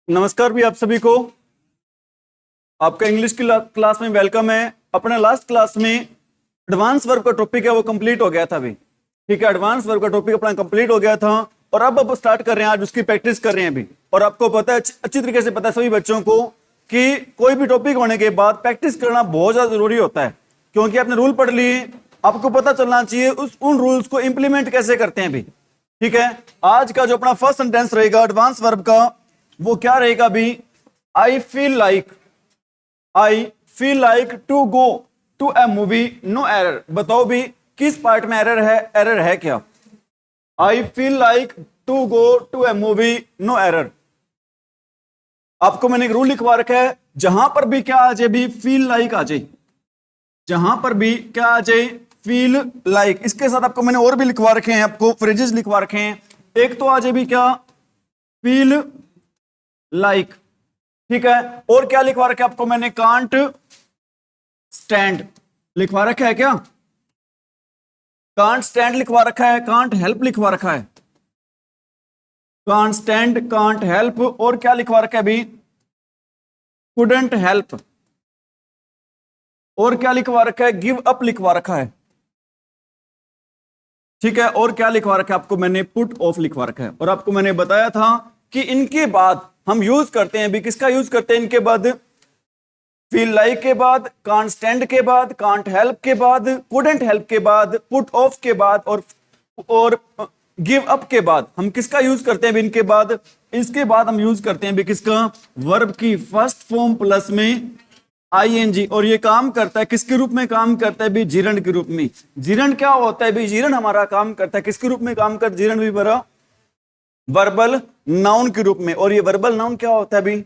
नमस्कार भी आप सभी को। आपका इंग्लिश की क्लास में वेलकम है। अपने लास्ट क्लास में एडवांस वर्ब का टॉपिक है वो कंप्लीट हो गया था अभी। ठीक है, एडवांस वर्ब का टॉपिक अपना कंप्लीट हो गया था और अब स्टार्ट कर रहे हैं, आज उसकी प्रैक्टिस कर रहे हैं अभी। और आपको पता है, अच्छी तरीके से पता है सभी बच्चों को कि कोई भी टॉपिक होने के बाद प्रैक्टिस करना बहुत ज्यादा जरूरी होता है, क्योंकि आपने रूल पढ़ लिए, आपको पता चलना चाहिए उन रूल्स को इंप्लीमेंट कैसे करते हैं अभी। ठीक है, आज का जो अपना फर्स्ट सेंटेंस रहेगा एडवांस वर्ब का, वो क्या रहेगा अभी? I feel like to go to a movie, no error. बताओ भी किस पार्ट में एरर है? एरर है क्या? I feel like to go to a movie, no error. आपको मैंने एक रूल लिखवा रखा है, जहां पर भी क्या आ जाए भी फील लाइक आ जाए, जहां पर भी क्या आ जाए फील लाइक। इसके साथ आपको मैंने और भी लिखवा रखे हैं, आपको फ्रेजेस लिखवा रखे हैं। एक तो आ जाए भी क्या फील लाइक, ठीक है। और क्या लिखवा रखा है आपको मैंने? कांट स्टैंड लिखवा रखा है क्या? कांट स्टैंड लिखवा रखा है, कांट हेल्प लिखवा रखा है। कांट स्टैंड, कांट हेल्प, और क्या लिखवा रखा है अभी? Couldn't help. और क्या लिखवा रखा है? गिव अप लिखवा रखा है, ठीक है। और क्या लिखवा रखा है आपको मैंने? पुट ऑफ लिखवा रखा है। और आपको मैंने बताया था कि इनके बाद हम यूज करते हैं भी, किसका यूज करते हैं इनके बाद? फील लाइक के बाद, कांट स्टैंड के बाद, कांट हेल्प के बाद, कुडंट हेल्प के बाद, पुट ऑफ के बाद, और गिव अप के बाद हम किसका यूज करते हैं भी इनके बाद? इसके बाद हम यूज करते हैं भी किसका? वर्ब की फर्स्ट फॉर्म प्लस में आईएनजी। और ये काम करता है किसके रूप में? काम करता है भी जीरंड के रूप में। जीरंड क्या होता है भी? जीरंड हमारा काम करता है किसके रूप में? काम कर जीरंड भी बड़ा वर्बल नाउन के रूप में। और ये वर्बल नाउन क्या होता है भी?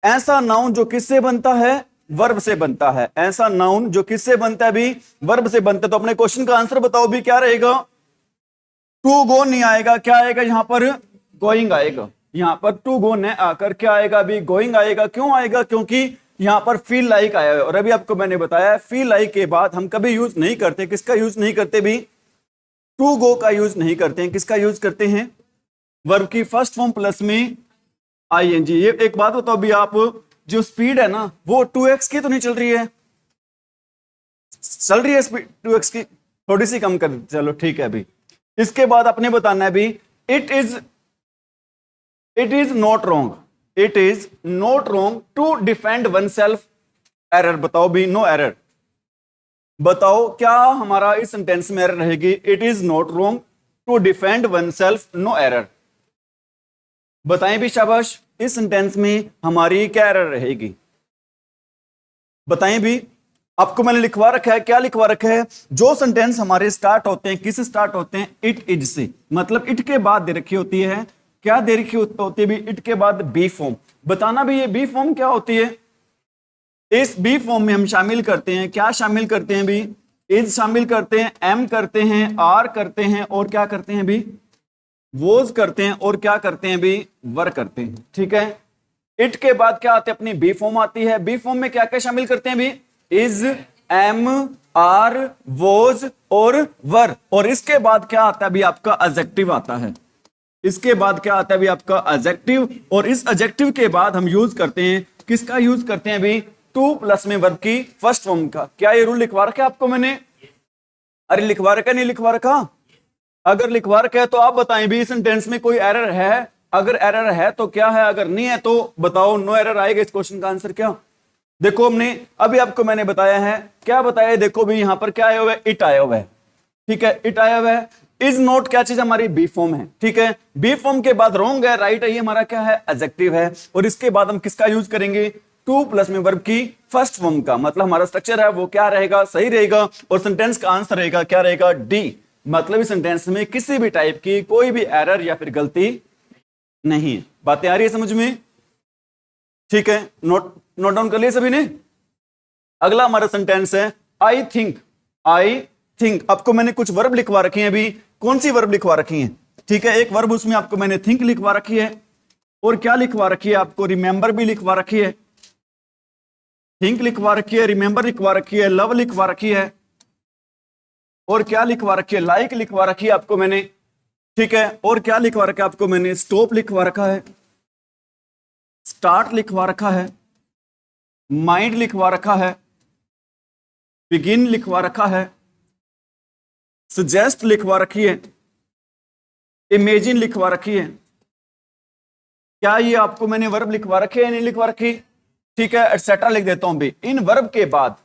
ऐसा नाउन जो किससे बनता है? वर्ब से बनता है। ऐसा नाउन जो किससे बनता है भी? वर्ब से बनता है। तो अपने क्वेश्चन का आंसर बताओ भी क्या रहेगा? टू गो नहीं आएगा, क्या आएगा यहां पर? गोइंग आएगा। यहां पर टू गो न आकर क्या आएगा अभी? गोइंग आएगा। क्यों आएगा? क्योंकि यहां पर फील लाइक आया है। और अभी आपको मैंने बताया फील लाइक के बाद हम कभी यूज नहीं करते, किसका यूज नहीं करते भी? टू गो का यूज नहीं करते हैं। किसका यूज करते हैं? वर्ब की फर्स्ट फॉर्म प्लस में आईएनजी। ये एक बात बताओ भी, आप जो स्पीड है ना वो 2x की तो नहीं चल रही है? चल रही है स्पीड 2x की? थोड़ी सी कम कर, चलो ठीक है अभी। इसके बाद अपने बताना है भी it is not wrong, it is not wrong to defend one self. Error बताओ भी, नो एरर। बताओ क्या हमारा इस सेंटेंस में एरर रहेगी? It is not wrong to defend one self, no error. बताएं भी शाबाश, इस सेंटेंस में हमारी क्या एरर रहेगी? बताएं भी। आपको मैंने लिखवा रखा है, क्या लिखवा रखा है? जो सेंटेंस हमारे स्टार्ट होते हैं, किससे स्टार्ट होते हैं? इट इज से। मतलब इट के बाद दे रखी होती है, क्या दे रखी होती है भी? इट के बाद बी फॉर्म। बताना भी ये बी फॉर्म क्या होती है? इस बी फॉर्म में हम शामिल करते हैं, क्या शामिल करते हैं भी? इज शामिल करते हैं, एम करते हैं, आर करते हैं, और क्या करते हैं भी? वोज करते हैं, और क्या करते हैं भी? वर करते हैं। ठीक है, इट के बाद क्या आते हैं? अपनी बी फॉर्म आती है। बी फॉर्म में क्या क्या शामिल करते हैं भी? इज, एम, आर, वोज और वर। और इसके बाद क्या आता है भी? आपका एडजेक्टिव आता है। इसके बाद क्या आता है भी? आपका एडजेक्टिव। और इस एडजेक्टिव के बाद हम यूज करते हैं, किसका यूज करते हैं भी? टू प्लस में वर्ब की फर्स्ट फॉर्म का। क्या ये रूल लिखवा रखा है आपको मैंने? अरे लिखवा रखा नहीं लिखवा रखा? अगर लिखवा रखा है तो आप बताएं भी, इस सेंटेंस में कोई एरर है? अगर एरर है तो क्या है, अगर नहीं है तो बताओ नो एरर आएगा। इस क्वेश्चन का आंसर क्या? देखो हमने अभी आपको मैंने बताया है, क्या बताया है? देखो भी यहां पर क्या आया हुआ है? इट आया हुआ है। ठीक है, इट आया हुआ है। इज नॉट क्या चीज? हमारी बी फॉर्म है। ठीक है, बी फॉर्म के बाद रॉन्ग है, राइट है, ये हमारा क्या है? एडजेक्टिव है। और इसके बाद हम किसका यूज करेंगे? टू प्लस में वर्ब की फर्स्ट फॉर्म का। मतलब हमारा स्ट्रक्चर है वो क्या रहेगा? सही रहेगा। और सेंटेंस का आंसर रहेगा क्या रहेगा? डी। मतलब इस सेंटेंस में किसी भी टाइप की कोई भी एरर या फिर गलती नहीं है। बातें आ रही है समझ में? ठीक है, नोट नोट डाउन कर लिया सभी ने? अगला हमारा सेंटेंस है आई थिंक। आई थिंक, आपको मैंने कुछ वर्ब लिखवा रखी हैं अभी। कौन सी वर्ब लिखवा रखी हैं? ठीक है, एक वर्ब उसमें आपको मैंने थिंक लिखवा रखी है, और क्या लिखवा रखी है आपको? रिमेंबर भी लिखवा रखी है। थिंक लिखवा रखी है, रिमेंबर लिखवा रखी है, लव लिखवा रखी है, और क्या लिखवा रखी है? लाइक लिखवा रखी है आपको मैंने। ठीक है, और क्या लिखवा रखा है आपको मैंने? स्टॉप लिखवा रखा है। स्टार्ट लिखवा रखा है, माइंड लिखवा रखा है, बिगिन लिखवा रखा है, सजेस्ट लिखवा रखी है, इमेजिन लिखवा रखी है। क्या ये आपको मैंने वर्ब लिखवा रखे या नहीं लिखवा रखी? ठीक है, एटसेट्रा लिख देता हूं भी। इन वर्ब के बाद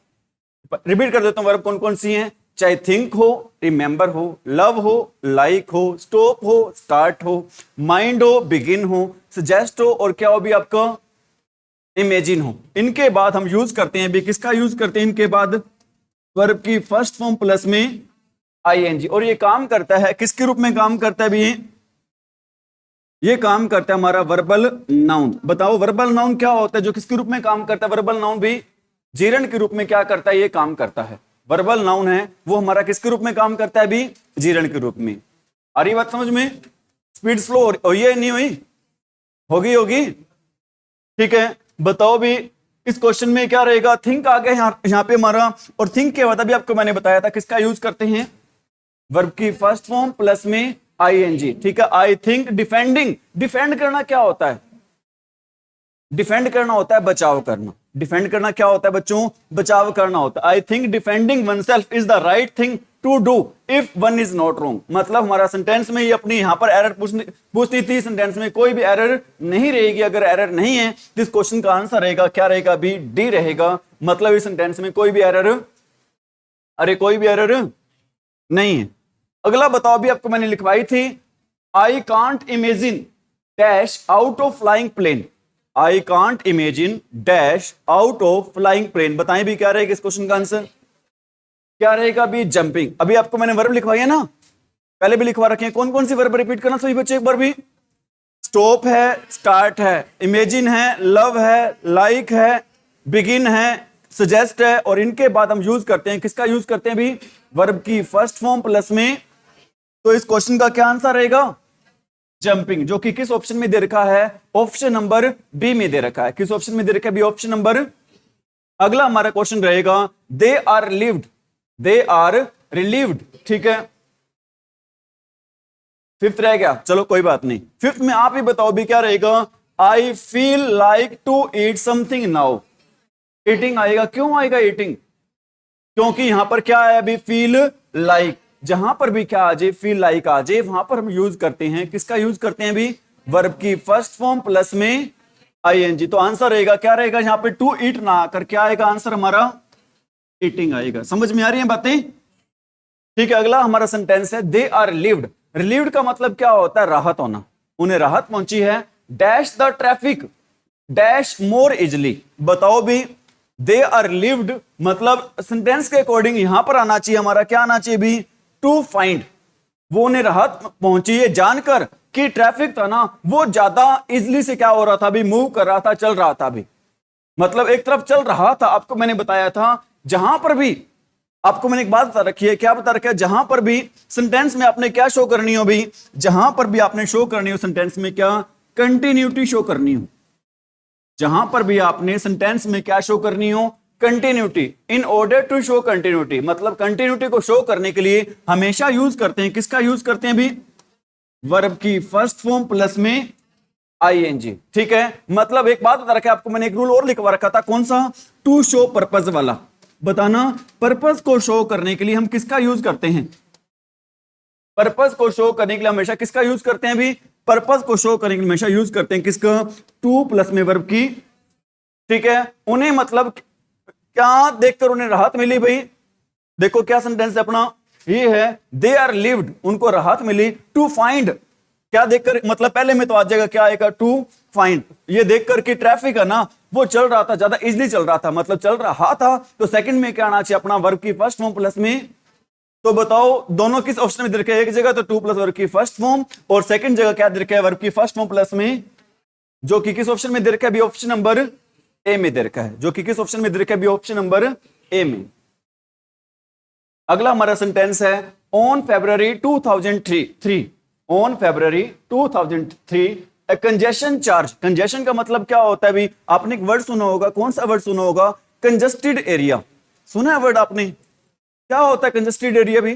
रिपीट कर देता हूं, वर्ब कौन कौन सी हैं, चाहे थिंक हो, रिमेंबर हो, लव हो, लाइक हो, स्टॉप हो, स्टार्ट हो, माइंड हो, बिगिन हो, सजेस्ट हो, और क्या हो भी आपका, इमेजिन हो। इनके बाद हम यूज करते हैं भी, किसका यूज करते हैं इनके बाद, वर्ब की फर्स्ट फॉर्म प्लस में आईएनजी। और ये काम करता है किसके रूप में काम करता है भी, ये काम करता है हमारा वर्बल नाउन। बताओ वर्बल नाउन क्या होता है जो किसके रूप में काम करता है? वर्बल नाउन भी जीरण के रूप में क्या करता है, ये काम करता है। वर्बल नाउन है वो हमारा किसके रूप में काम करता है भी, जीरण के रूप में। आ रही बात समझ में? स्पीड स्लो हुई है नहीं हुई? होगी होगी, ठीक है। बताओ भी इस क्वेश्चन में क्या रहेगा, थिंक आ गया यहां पे हमारा, और थिंक के बाद अभी आपको मैंने बताया था किसका यूज करते हैं, वर्ब की फर्स्ट फॉर्म प्लस में आईएनजी। ठीक है, आई थिंक डिफेंडिंग, डिफेंड करना क्या होता है, डिफेंड करना होता है बचाव करना। डिफेंड करना क्या होता है बच्चों, बचाव करना होता है। I think defending one self is the right thing to do if one is not wrong. मतलब हमारा सेंटेंस में ये अपनी यहां पर एरर पूछती थी, सेंटेंस में कोई भी एरर नहीं रहेगी। अगर एरर नहीं है तो इस क्वेश्चन का आंसर रहेगा क्या रहेगा भी, डी रहेगा। मतलब इस सेंटेंस में कोई भी एरर, अरे कोई भी एरर नहीं है। अगला बताओ भी आपको मैंने लिखवाई थी, I can't imagine dash out of flying plane. I can't imagine dash out of flying plane. बताएं भी क्या रहेगा इस क्वेश्चन का आंसर, क्या रहेगा भी, जंपिंग। अभी आपको मैंने वर्ब लिखवाई है ना, पहले भी लिखवा रखे हैं। कौन कौन सी वर्ब रिपीट करना सभी बच्चे एक बार भी, स्टॉप है, स्टार्ट है, इमेजिन है, लव है, लाइक है, बिगिन है, सजेस्ट है। और इनके बाद हम यूज करते हैं किसका यूज करते हैं भी, वर्ब की फर्स्ट फॉर्म प्लस में। तो इस क्वेश्चन का क्या आंसर रहेगा, जंपिंग, जो कि किस ऑप्शन में दे रखा है, ऑप्शन नंबर बी में दे रखा है। किस ऑप्शन में दे रखा है भी, ऑप्शन नंबर। अगला हमारा क्वेश्चन रहेगा, they are lived, they are relieved. ठीक है, फिफ्थ रह गया, चलो कोई बात नहीं। फिफ्थ में आप ही बताओ भी क्या रहेगा, I feel like to eat something now. Eating आएगा, क्यों आएगा ईटिंग, क्योंकि यहां पर क्या है अभी, फील लाइक। जहां पर भी क्या आ जाए, फील लाइक आ जाए, वहां पर हम यूज करते हैं किसका यूज करते हैं अभी, वर्ब की फर्स्ट फॉर्म प्लस में आईएनजी। तो आंसर रहेगा क्या रहेगा यहां पे, टू ईट ना आकर क्या आएगा आंसर हमारा, ईटिंग आएगा। समझ में आ रही है बातें? ठीक है, अगला हमारा सेंटेंस है, दे आर लिव्ड। रिलीव्ड का मतलब क्या होता है, राहत होना। उन्हें राहत पहुंची है, dash the traffic dash more easily. बताओ भी, दे आर लिव्ड मतलब सेंटेंस के अकॉर्डिंग यहां पर आना चाहिए हमारा, क्या आना चाहिए भी, टू फाइंड। वो उन्हें राहत पहुंची है जानकर कि ट्रैफिक था ना वो ज्यादा इजली से क्या हो रहा था भी, मूव कर रहा था, चल रहा था भी। मतलब एक तरफ चल रहा था। आपको मैंने बताया था जहां पर भी, आपको मैंने एक बात बता रखी है, क्या बता रखा है, जहां पर भी सेंटेंस में आपने क्या शो करनी हो भी, जहां पर भी आपने शो करनी हो सेंटेंस में क्या, कंटिन्यूटी शो करनी हो। जहां पर भी आपने सेंटेंस में क्या शो करनी हो, continuity. In order to show continuity, मतलब कंटिन्यूटी को शो करने के लिए हमेशा यूज करते हैं किसका यूज करते हैं भी, वर्ब की फर्स्ट फॉर्म प्लस में आईएनजी। ठीक है, मतलब एक बात बता रखा है आपको मैंने, एक रूल और लिखवा रखा था, कौन सा, टू शो पर्पज वाला। बताना, पर्पज को शो करने के लिए हम किसका यूज करते हैं, पर्पज को शो करने के लिए हमेशा किसका यूज करते हैं भी, पर्पज को शो करने के लिए हमेशा यूज करते हैं किसका, टू प्लस में वर्ब की। ठीक है, उन्हें मतलब क्या देखकर उन्हें राहत मिली भाई, देखो क्या सेंटेंस है अपना, ये है, दे आर लिव्ड, उनको राहत मिली, टू फाइंड, क्या देखकर, मतलब पहले में तो आ जाएगा क्या आएगा, टू फाइंड। ये देखकर कि ट्रैफिक है ना वो चल रहा था, ज्यादा इजीली चल रहा था, मतलब चल रहा था। तो सेकंड में क्या आना चाहिए अपना, वर्ब की फर्स्ट फॉर्म प्लस में। तो बताओ दोनों किस ऑप्शन में दे रखे हैं, एक जगह तो टू प्लस वर्ब की फर्स्ट फॉर्म, और सेकंड जगह क्या दे रखा है, वर्ब की फर्स्ट फॉर्म प्लस में, जो कि किस ऑप्शन में दे रखा है, ऑप्शन नंबर ए में दे रखा है, जो कि किस ऑप्शन में दे रखा है, ऑप्शन नंबर ए में। अगला हमारा सेंटेंस है, on February 2003, on February 2003 A congestion charge. Congestion का मतलब क्या होता है भी, आपने एक वर्ड सुना होगा, कौन सा वर्ड सुना होगा, कंजस्टेड एरिया। सुना है वर्ड आपने, क्या होता है कंजस्टेड एरिया भी,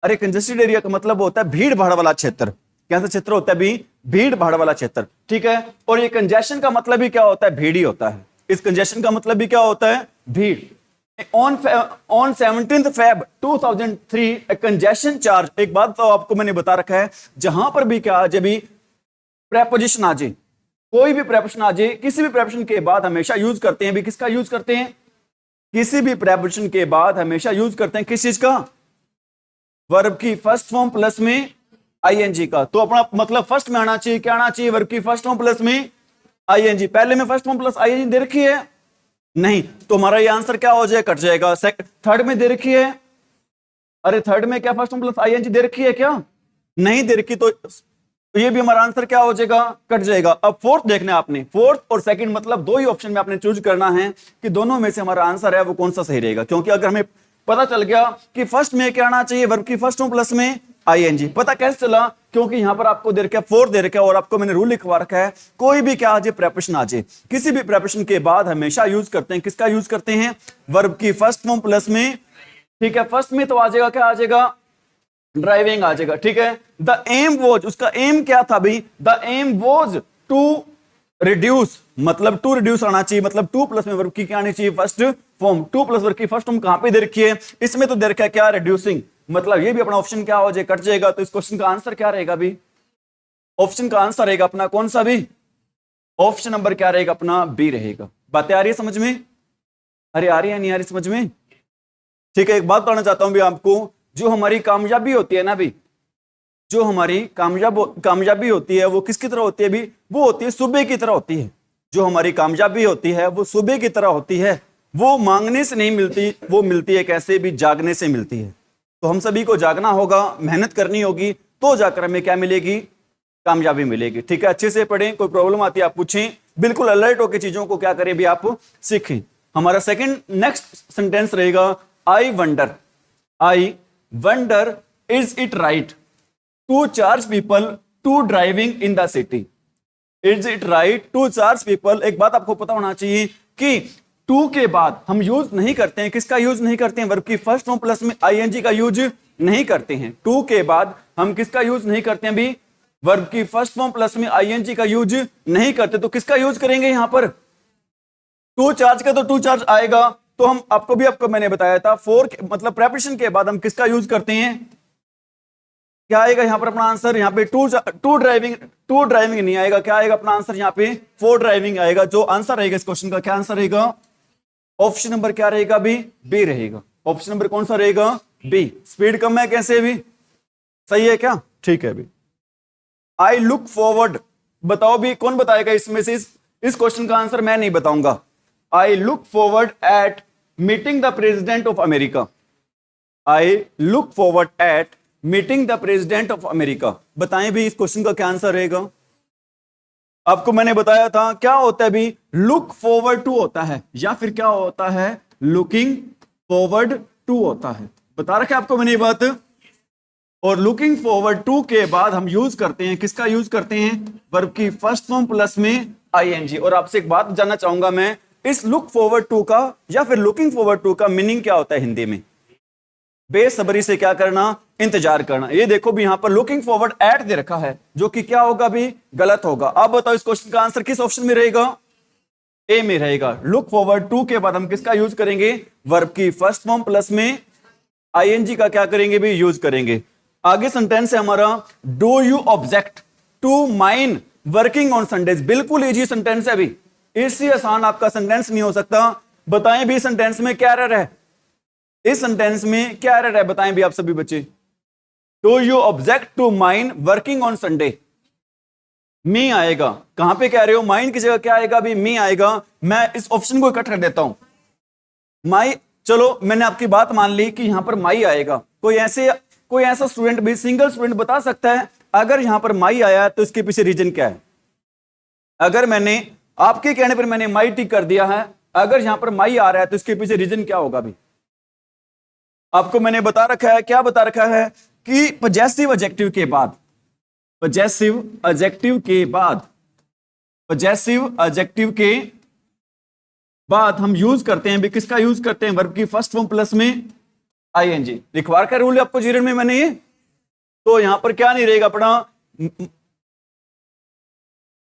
अरे कंजस्टेड एरिया का मतलब होता है भीड़ भाड़ वाला क्षेत्र। कैसा क्षेत्र होता है भी, भीड़ भाड़ वाला क्षेत्र, ठीक है। और ये कंजेशन का मतलब ही क्या होता है, भीड़ ही होता है। इस कंजेशन का मतलब भी क्या होता है, भीड़। On 17th Feb 2003 congestion charge, एक बात तो आपको मैंने बता रखा है, जहां पर भी क्या जब भी प्रेपोजिशन आ जाए, कोई भी प्रेपोजिशन आ जाए, किसी भी प्रेपोजिशन के बाद हमेशा यूज करते हैं भी, किसका यूज करते हैं, किसी भी प्रेपोजिशन के बाद हमेशा यूज करते हैं किस चीज का, वर्ब की फर्स्ट फॉर्म प्लस में आईएनजी का। तो अपना मतलब फर्स्ट में आना चाहिए, क्या आना चाहिए, वर्ब की फर्स्ट फॉर्म प्लस में आईएनजी। पहले में फर्स्ट फॉर्म प्लस आईएनजी दे रखी है नहीं, तो हमारा ये आंसर क्या हो जाएगा, कट जाएगा। थर्ड में दे रखी है, अरे थर्ड में क्या फर्स्ट फॉर्म प्लस आईएनजी दे रखी है, क्या नहीं दे रखी, तो ये भी हमारा आंसर क्या हो जाएगा, कट जाएगा। अब फोर्थ देखना है आपने, फोर्थ और सेकंड मतलब दो ही ऑप्शन में आपने चूज करना है कि दोनों में से हमारा आंसर है वो कौन सा सही रहेगा। क्योंकि अगर हमें पता चल गया कि फर्स्ट में क्या आना चाहिए, वर्ब की फर्स्ट फॉर्म प्लस में आईएनजी, पता कैसे चला, क्योंकि यहां पर आपको दे रखा है, फोर्थ दे रखा है, और आपको मैंने रूल लिखवा रखा है, कोई भी क्या आ जाए प्रेपोजिशन आ जाए, किसी भी प्रेपोजिशन के बाद हमेशा यूज करते हैं, किसका यूज करते हैं, वर्ब की फर्स्ट फॉर्म प्लस में, ठीक है। फर्स्ट में तो आ जाएगा, क्या आ जाएगा, ड्राइविंग आ जाएगा, ठीक है। द एम वॉज, उसका एम क्या था भाई, the aim was to reduce, मतलब टू रिड्यूस आना चाहिए, मतलब टू प्लस में वर्ब की क्या आनी चाहिए, first form. Two plus verb की फर्स्ट फॉर्म कहां पे दे रखी है, इसमें तो दे रखा है क्या, रिड्यूसिंग, मतलब ये भी अपना ऑप्शन क्या हो जाए, कट जाएगा। तो इस क्वेश्चन का आंसर क्या रहेगा भी, ऑप्शन का आंसर रहेगा अपना कौन सा भी, ऑप्शन नंबर क्या रहेगा अपना, बी रहेगा। बातें आ रही है समझ में, अरे आ रही है नहीं आ रही समझ में, ठीक है। एक बात बताना चाहता हूं भी आपको, जो हमारी कामयाबी होती है ना भी, जो हमारी कामयाबी होती है वो किसकी तरह होती है भी, वो होती है सुबह की तरह होती है। जो हमारी कामयाबी होती है वो सुबह की तरह होती है, वो मांगने से नहीं मिलती, वो मिलती है कैसे भी, जागने से मिलती है। तो हम सभी को जागना होगा, मेहनत करनी होगी, तो जाकर हमें क्या मिलेगी, कामयाबी मिलेगी, ठीक है। अच्छे से पढ़ें, कोई प्रॉब्लम आती है आप पूछें, बिल्कुल अलर्ट होकर चीजों को क्या करें भी आप सीखें। हमारा सेकंड नेक्स्ट सेंटेंस रहेगा, I wonder is it right to charge people to driving in the city, is it right to charge people. एक बात आपको पता होना चाहिए कि टू के बाद हम यूज नहीं करते हैं, किसका यूज नहीं करते हैं, वर्ब की फर्स्ट फॉर्म प्लस में आईएनजी का यूज नहीं करते हैं। टू के बाद हम किसका यूज नहीं करते हैं भी, वर्ब की फर्स्ट फॉर्म प्लस में आईएनजी का यूज नहीं करते, तो किसका यूज करेंगे यहां पर, टू चार्ज का, तो टू चार्ज आएगा। तो हम आपको मैंने बताया था, फोर मतलब प्रेपोजिशन के बाद हम किसका यूज करते हैं, क्या आएगा यहां पर अपना आंसर, यहां पे टू ड्राइविंग नहीं आएगा, क्या आएगा अपना आंसर यहां पे, फोर ड्राइविंग आएगा। जो आंसर रहेगा इस क्वेश्चन का, क्या आंसर रहेगा, ऑप्शन नंबर क्या रहेगा भी, बी रहेगा। ऑप्शन नंबर कौन सा रहेगा, बी। स्पीड कम है कैसे भी, सही है क्या, ठीक है भी। आई लुक फॉरवर्ड, बताओ भी कौन बताएगा इसमें से, इस क्वेश्चन का आंसर मैं नहीं बताऊंगा। I look forward eight meeting the president of America, I look forward eight meeting the president of America, बताएं भी इस क्वेश्चन का क्या आंसर रहेगा। आपको मैंने बताया था क्या होता है भी, लुक फॉरवर्ड टू होता है, या फिर क्या होता है, लुकिंग फॉरवर्ड टू होता है, बता रखा है आपको मैंने ये बात। और लुकिंग फॉरवर्ड टू के बाद हम यूज करते हैं, किसका यूज करते हैं, वर्ब की फर्स्ट फॉर्म प्लस में आईएनजी। और आपसे एक बात जानना चाहूंगा मैं, इस लुक फॉरवर्ड टू का या फिर लुकिंग फॉरवर्ड टू का मीनिंग क्या होता है हिंदी में, बेसब्री से क्या करना, इंतजार करना। ये देखो भी यहां पर लुकिंग फॉरवर्ड एट दे रखा है, जो कि क्या होगा भी, गलत होगा। अब बताओ इस क्वेश्चन का आंसर किस ऑप्शन में रहेगा, ए में रहेगा। लुक फॉरवर्ड टू के बाद हम किसका यूज करेंगे, वर्ब की फर्स्ट फॉर्म प्लस में आईएनजी का क्या करेंगे भी, यूज करेंगे। आगे सेंटेंस है हमारा, do you object to mine working on Sundays, बिल्कुल इजी सेंटेंस है अभी, इससे आसान आपका सेंटेंस नहीं हो सकता। बताएं भी सेंटेंस में क्या एरर है, इस सेंटेंस में क्या एरर है, बताएं भी आप सभी बच्चे। Do you object to mine working on Sunday, me आएगा, कहां पे कह रहे हो, माइन की जगह क्या आएगा भी, मी आएगा। मैं इस ऑप्शन को इकट्ठा कर देता हूं, माई, चलो मैंने आपकी बात मान ली कि यहां पर माई आएगा। कोई ऐसा स्टूडेंट भी, सिंगल स्टूडेंट बता सकता है अगर यहां पर माई आया तो इसके पीछे रीजन क्या है। अगर मैंने आपके कहने पर मैंने माई टिक कर दिया है, अगर यहां पर माई आ रहा है तो इसके पीछे रीजन क्या होगा भी, आपको मैंने बता रखा है, क्या बता रखा है कि पजेसिव एडजेक्टिव के बाद, पजेसिव एडजेक्टिव के बाद, पजेसिव एडजेक्टिव के बाद हम यूज करते हैं भी, किसका यूज करते हैं, वर्ब की फर्स्ट फॉर्म प्लस में आईएनजी। लिखवा का रूल है आपको जीरन में मैंने ये, तो यहां पर क्या नहीं रहेगा अपना,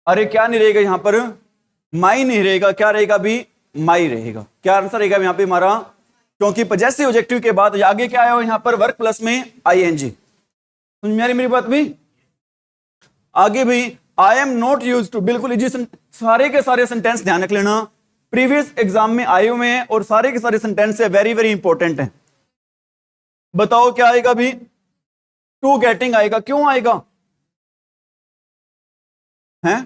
अरे क्या नहीं रहेगा यहां पर, माई नहीं रहेगा, क्या रहेगा अभी, माई रहेगा। क्या आंसर रहेगा यहां पे हमारा, क्योंकि पजेसिव ऑब्जेक्टिव के बाद आगे क्या आया हो यहां पर, वर्क प्लस में आईएनजी। समझ में आ रही मेरी बात भी? आगे भी I am not use to, बिल्कुल इजी, सारे के सारे सेंटेंस ध्यान रख लेना, प्रीवियस एग्जाम में आए हुए हैं और सारे के सारे सेंटेंस है वेरी वेरी इंपॉर्टेंट है। बताओ क्या आएगा अभी, टू गेटिंग आएगा, क्यों आएगा है?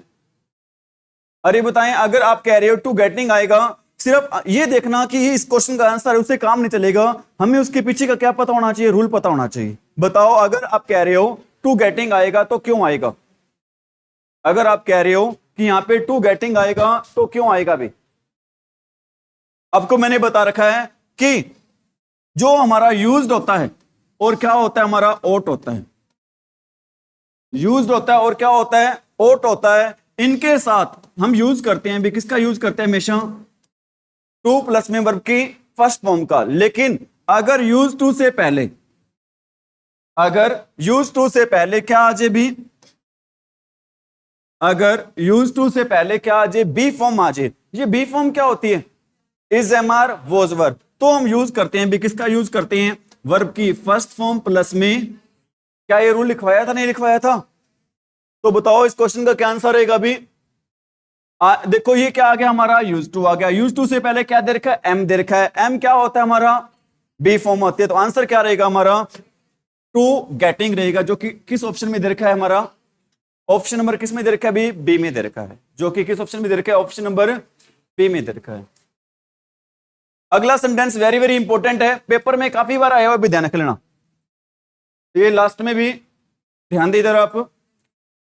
अरे बताएं, अगर आप कह रहे हो टू गेटिंग आएगा, सिर्फ ये देखना कि इस क्वेश्चन का आंसर है, उससे काम नहीं चलेगा, हमें उसके पीछे का क्या पता होना चाहिए, रूल पता होना चाहिए। बताओ अगर आप कह रहे हो टू गेटिंग आएगा तो क्यों आएगा, अगर आप कह रहे हो कि यहां पे टू गेटिंग आएगा तो क्यों आएगा भी? आपको मैंने बता रखा है कि जो हमारा यूज्ड होता है और क्या होता है हमारा, ओट होता है। यूज्ड होता है और क्या होता है, ओट होता है। इनके साथ हम यूज करते हैं भी, किसका यूज करते हैं हमेशा, टू प्लस में वर्ब की फर्स्ट फॉर्म का। लेकिन अगर यूज टू से पहले, अगर यूज टू से पहले क्या आ जाए भी, अगर यूज टू से पहले क्या आ जाए, बी फॉर्म आ जाए। ये बी फॉर्म क्या होती है, is am are was verb, तो हम यूज करते हैं भी, किसका यूज करते हैं, वर्ब की फर्स्ट फॉर्म प्लस में। क्या ये रूल लिखवाया था, नहीं लिखवाया था? तो बताओ इस क्वेश्चन का क्या आंसर रहेगा अभी? देखो ये क्या आ गया हमारा, यूज टू आ गया। यूज टू से पहले क्या दे रखा है, एम दे रखा है। एम क्या होता है हमारा, बी फॉर्म होती है। तो आंसर क्या रहेगा हमारा, टू गेटिंग रहेगा, जो कि किस ऑप्शन में दे रखा है हमारा, ऑप्शन नंबर किस में दे रखा है अभी, बी में दे रखा है, जो कि किस ऑप्शन में दे रखा है, ऑप्शन नंबर बी में दे रखा है। अगला सेंटेंस वेरी वेरी इंपॉर्टेंट है, पेपर में काफी बार आया हुआ, भी ध्यान रख लेना, ये लास्ट में भी ध्यान दे इधर आप।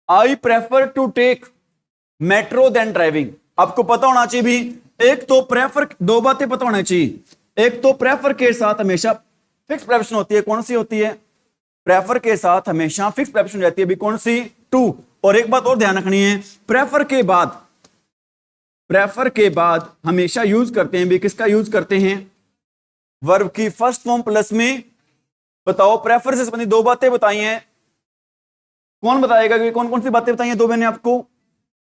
I prefer to take metro than driving. आपको पता होना चाहिए भी, एक तो प्रेफर, दो बातें पता होना चाहिए। एक तो प्रेफर के साथ हमेशा फिक्स प्रेपोजिशन होती है, कौन सी होती है, प्रेफर के साथ हमेशा फिक्स प्रेपोजिशन रहती है भी, कौन सी, टू। और एक बात और ध्यान रखनी है, प्रेफर के बाद, प्रेफर के बाद हमेशा यूज करते हैं भी, किसका यूज करते हैं, वर्ब की फर्स्ट फॉर्म प्लस में। बताओ प्रेफर से संबंधित दो बातें बताई हैं, कौन बताएगा कि कौन कौन सी बातें बताई हैं दो मैंने आपको?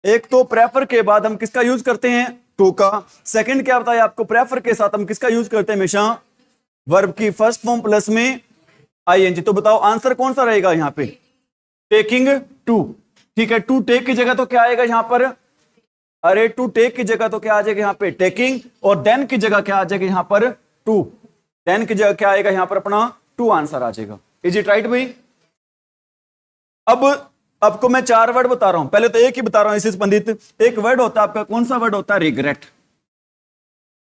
एक तो प्रेफर के बाद हम किसका यूज करते हैं, टू का। सेकंड क्या बताया आपको, प्रेफर के साथ हम किसका यूज करते हैं हमेशा, वर्ब की फर्स्ट फॉर्म प्लस में आईएनजी। तो बताओ आंसर कौन सा रहेगा यहां पे, टेकिंग टू। ठीक है, टू टेक की जगह तो क्या आएगा यहां पर, अरे टू टेक की जगह तो क्या आ जाएगा यहां पे, टेकिंग। और देन की जगह क्या आ जाएगा यहां पर, टू। देन की जगह क्या आएगा यहां पर अपना, टू आंसर आ जाएगा। इज इट राइट भाई? अब आपको मैं चार वर्ड बता रहा हूं, पहले तो एक ही बता रहा हूं इससे संबंधित। एक वर्ड होता है आपका, कौन सा वर्ड होता है, रिग्रेट।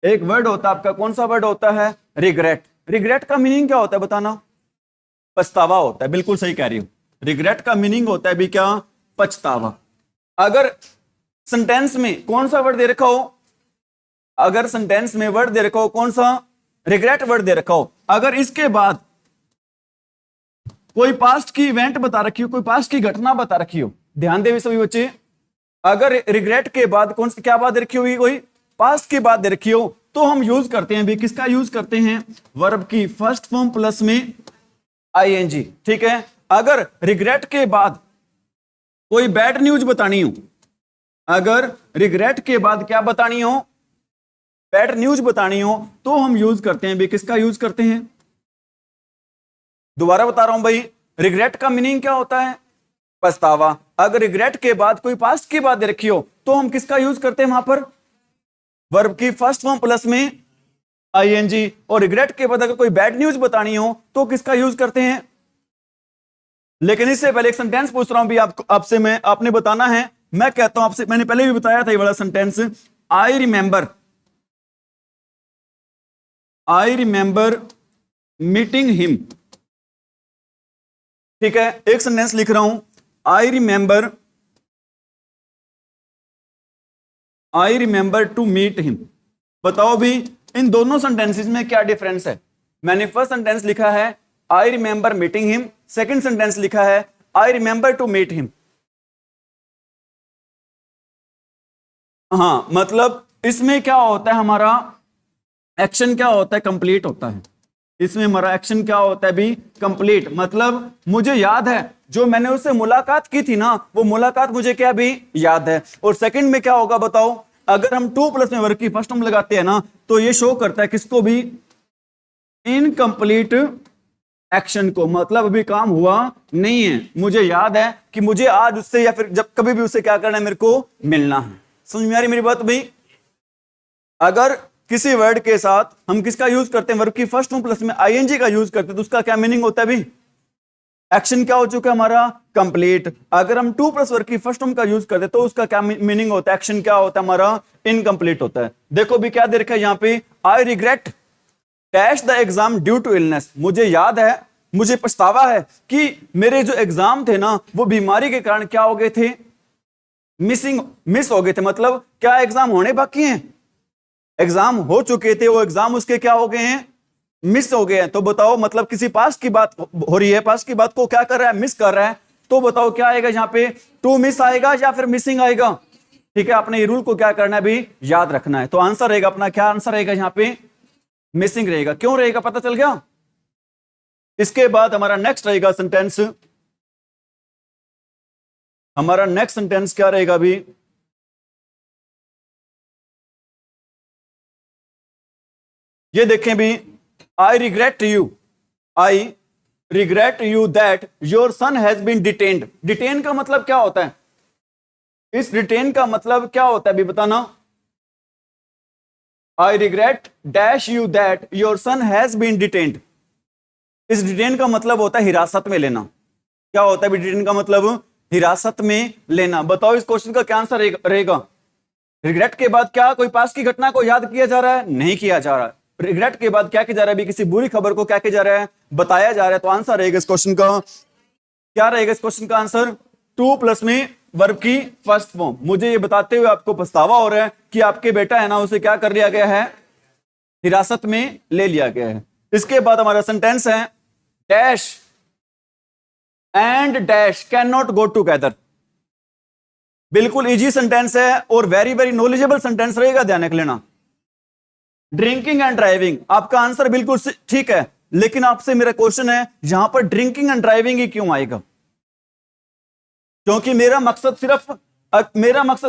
एक वर्ड होता है आपका, कौन सा वर्ड होता है, रिग्रेट। रिग्रेट का मीनिंग क्या होता है बताना, पछतावा होता है, बिल्कुल सही कह रही हूं। रिग्रेट का मीनिंग होता है भी क्या, पछतावा। अगर सेंटेंस में कौन सा वर्ड दे रखा हो, अगर सेंटेंस में वर्ड दे रखा हो कौन सा, रिग्रेट वर्ड दे रखा हो, अगर इसके बाद कोई पास्ट की इवेंट बता रखी हो, कोई पास्ट की घटना बता रखी हो, ध्यान देवे सभी बच्चे, अगर रिग्रेट के बाद कौन सी क्या बात रखी हुई, कोई पास्ट की बात दे रखी हो, तो हम यूज करते हैं भी, किसका यूज करते हैं, वर्ब की फर्स्ट फॉर्म प्लस में आईएनजी। ठीक है, अगर रिग्रेट के बाद कोई बैड न्यूज बतानी हो, अगर रिग्रेट के बाद क्या बतानी हो, बैड न्यूज बतानी हो, तो हम यूज करते हैं भी, किसका यूज करते हैं, दोबारा बता रहा हूं भाई, रिग्रेट का मीनिंग क्या होता है, पछतावा। अगर रिग्रेट के बाद कोई पास्ट की बात दे रखी हो, तो हम किसका यूज करते हैं वहां पर, वर्ब की फर्स्ट फॉर्म प्लस में आईएनजी। और रिग्रेट के बाद अगर कोई बैड न्यूज बतानी हो, तो किसका यूज करते हैं। लेकिन इससे पहले एक सेंटेंस पूछ रहा हूं भी आपको, आपसे मैं, आपने बताना है। मैं कहता हूं आपसे, मैंने पहले भी बताया था ये वाला sentence, I remember meeting him. ठीक है, एक सेंटेंस लिख रहा हूं, I remember to meet him. बताओ भी इन दोनों सेंटेंसेस में क्या डिफरेंस है। मैंने फर्स्ट सेंटेंस लिखा है I remember meeting him, second sentence लिखा है I remember to meet him. हाँ, मतलब इसमें क्या होता है, हमारा एक्शन क्या होता है, कंप्लीट होता है। इसमें हमारा एक्शन क्या होता है भी, कंप्लीट। मतलब मुझे याद है जो मैंने उससे मुलाकात की थी ना, वो मुलाकात मुझे क्या भी याद है। और सेकंड में क्या होगा बताओ, अगर हम टू प्लस में वर्ब की फर्स्ट फॉर्म लगाते हैं ना, तो ये शो करता है किसको भी, इनकम्प्लीट एक्शन को। मतलब अभी काम हुआ नहीं है, मुझे याद है कि मुझे आज उससे या फिर जब कभी भी उससे क्या करना है, मेरे को मिलना है। समझ में आ रही मेरी बात भाई? अगर किसी वर्ड के साथ हम किसका यूज करते हैं, वर्ब की फर्स्ट फॉर्म प्लस में आईएनजी का यूज करते हैं, तो उसका क्या मीनिंग होता है भी, एक्शन क्या हो चुका है हमारा, कंप्लीट। अगर हम टू प्लस वर्ब की फर्स्ट फॉर्म का यूज करते हैं, तो उसका क्या मीनिंग होता है, एक्शन क्या होता है हमारा, इनकम्प्लीट होता है। देखो भी क्या दे रखा है यहां पे, I regret dash the exam due to illness. मुझे याद है, मुझे पछतावा है कि मेरे जो एग्जाम थे ना, वो बीमारी के कारण क्या हो गए थे, मिस हो गए थे। मतलब क्या एग्जाम होने बाकी हैं, एग्जाम हो चुके थे, वो एग्जाम उसके क्या हो गए हैं, मिस हो गए हैं। तो बताओ, मतलब किसी पास्ट की बात हो रही है, पास्ट की बात को क्या कर रहा है, मिस कर रहा है। तो बताओ क्या आएगा यहां पे, टू मिस आएगा या फिर मिसिंग आएगा। ठीक है, अपने ये रूल को क्या करना है भी, याद रखना है। तो आंसर रहेगा अपना, क्या आंसर रहेगा यहां पे, मिसिंग रहेगा। क्यों रहेगा, पता चल गया। इसके बाद हमारा नेक्स्ट रहेगा सेंटेंस, हमारा नेक्स्ट सेंटेंस क्या रहेगा भी, ये देखें भी, I regret you, I regret you that your son has been detained. Detain का मतलब क्या होता है, इस डिटेन का मतलब क्या होता है भी बताना। I regret dash you that your son has been detained. इस डिटेन का मतलब होता है हिरासत में लेना। क्या होता है डिटेन का मतलब, हिरासत में लेना। बताओ इस क्वेश्चन का क्या आंसर रहेगा। रिग्रेट के बाद क्या कोई पास की घटना को याद किया जा रहा है, नहीं किया जा रहा है। रिग्रेट के बाद क्या किया जा रहा है भी, किसी बुरी खबर को क्या किया जा रहा है, बताया जा रहा है। तो आंसर रहेगा इस क्वेश्चन का, क्या रहेगा इस क्वेश्चन का आंसर, टू प्लस में वर्ब की फर्स्ट फॉर्म। मुझे ये बताते हुए आपको पछतावा हो रहा है कि आपके बेटा है ना, उसे क्या कर लिया गया है, हिरासत में ले लिया गया है। इसके बाद हमारा सेंटेंस है, dash and dash can not go together. बिल्कुल इजी सेंटेंस है और वेरी वेरी नॉलेजेबल सेंटेंस रहेगा, ध्यान रख लेना। ड्रिंकिंग एंड ड्राइविंग, आपका आंसर बिल्कुल ठीक है, लेकिन आपसे मेरा क्वेश्चन है, यहां पर ड्रिंकिंग एंड ड्राइविंग ही क्यों आएगा। क्योंकि मेरा मकसद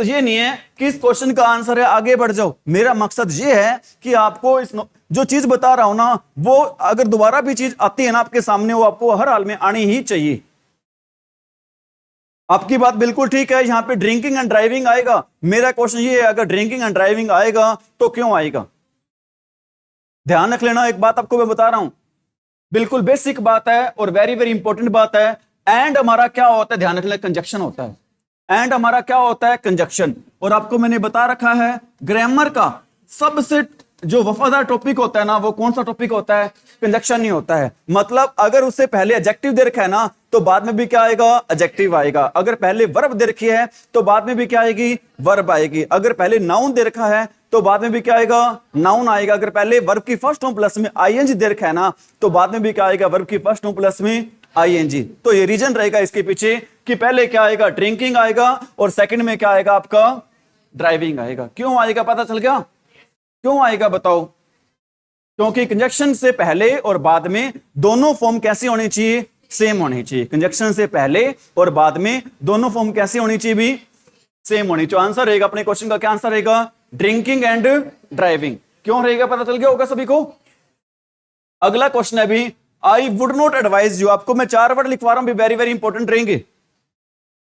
ये नहीं है कि इस क्वेश्चन का आंसर है आगे बढ़ जाओ। मेरा मकसद ये है कि आपको इस जो चीज बता रहा हूं ना, वो अगर दोबारा भी चीज आती है ना आपके सामने, वो आपको हर हाल में आनी ही चाहिए। आपकी बात बिल्कुल ठीक है, यहां पे ड्रिंकिंग एंड ड्राइविंग आएगा। मेरा क्वेश्चन ये है, अगर ड्रिंकिंग एंड ड्राइविंग आएगा तो क्यों आएगा। ध्यान रख लेना, एक बात आपको मैं बता रहा हूं, बिल्कुल बेसिक बात है और वेरी वेरी इंपॉर्टेंट बात है। एंड हमारा क्या होता है, ध्यान रख लेना, कंजक्शन होता है। एंड हमारा क्या होता है, कंजक्शन। और आपको मैंने बता रखा है, ग्रामर का सबसे जो वफादार टॉपिक होता है ना, वो कौन सा टॉपिक होता है, कंजक्शन ही होता है। मतलब अगर उससे पहले एडजेक्टिव दे रखा है ना, तो बाद में भी क्या आएगा, एडजेक्टिव आएगा। अगर पहले वर्ब दे रखी है तो बाद में भी क्या आएगी, वर्ब आएगी। अगर पहले नाउन दे रखा है तो बाद में भी क्या आएगा, नाउन आएगा। अगर पहले वर्ब की फर्स्ट फॉर्म प्लस में आईएनजी दे रखा है ना, तो बाद में भी क्या आएगा, वर्ब की फर्स्ट फॉर्म प्लस में आईएनजी। तो ये रीजन रहेगा इसके पीछे कि पहले क्या आएगा, ड्रिंकिंग आएगा, और सेकंड में क्या आएगा आपका, ड्राइविंग आएगा। क्यों आएगा, पता चल गया क्यों आएगा, बताओ। क्योंकि कंजक्शन से पहले और बाद में दोनों फॉर्म कैसी होनी चाहिए, सेम होनी चाहिए। कंजक्शन से पहले और बाद में दोनों फॉर्म कैसी होनी चाहिए भी, सेम होनी चाहिए। आंसर रहेगा अपने क्वेश्चन का, क्या आंसर रहेगा, ड्रिंकिंग एंड ड्राइविंग। क्यों रहेगा, पता चल गया होगा सभी को। अगला क्वेश्चन है भी, I would not advise you. आपको मैं 4 वर्ड लिखवा रहा हूं, भी वेरी वेरी इंपॉर्टेंट रहेंगे।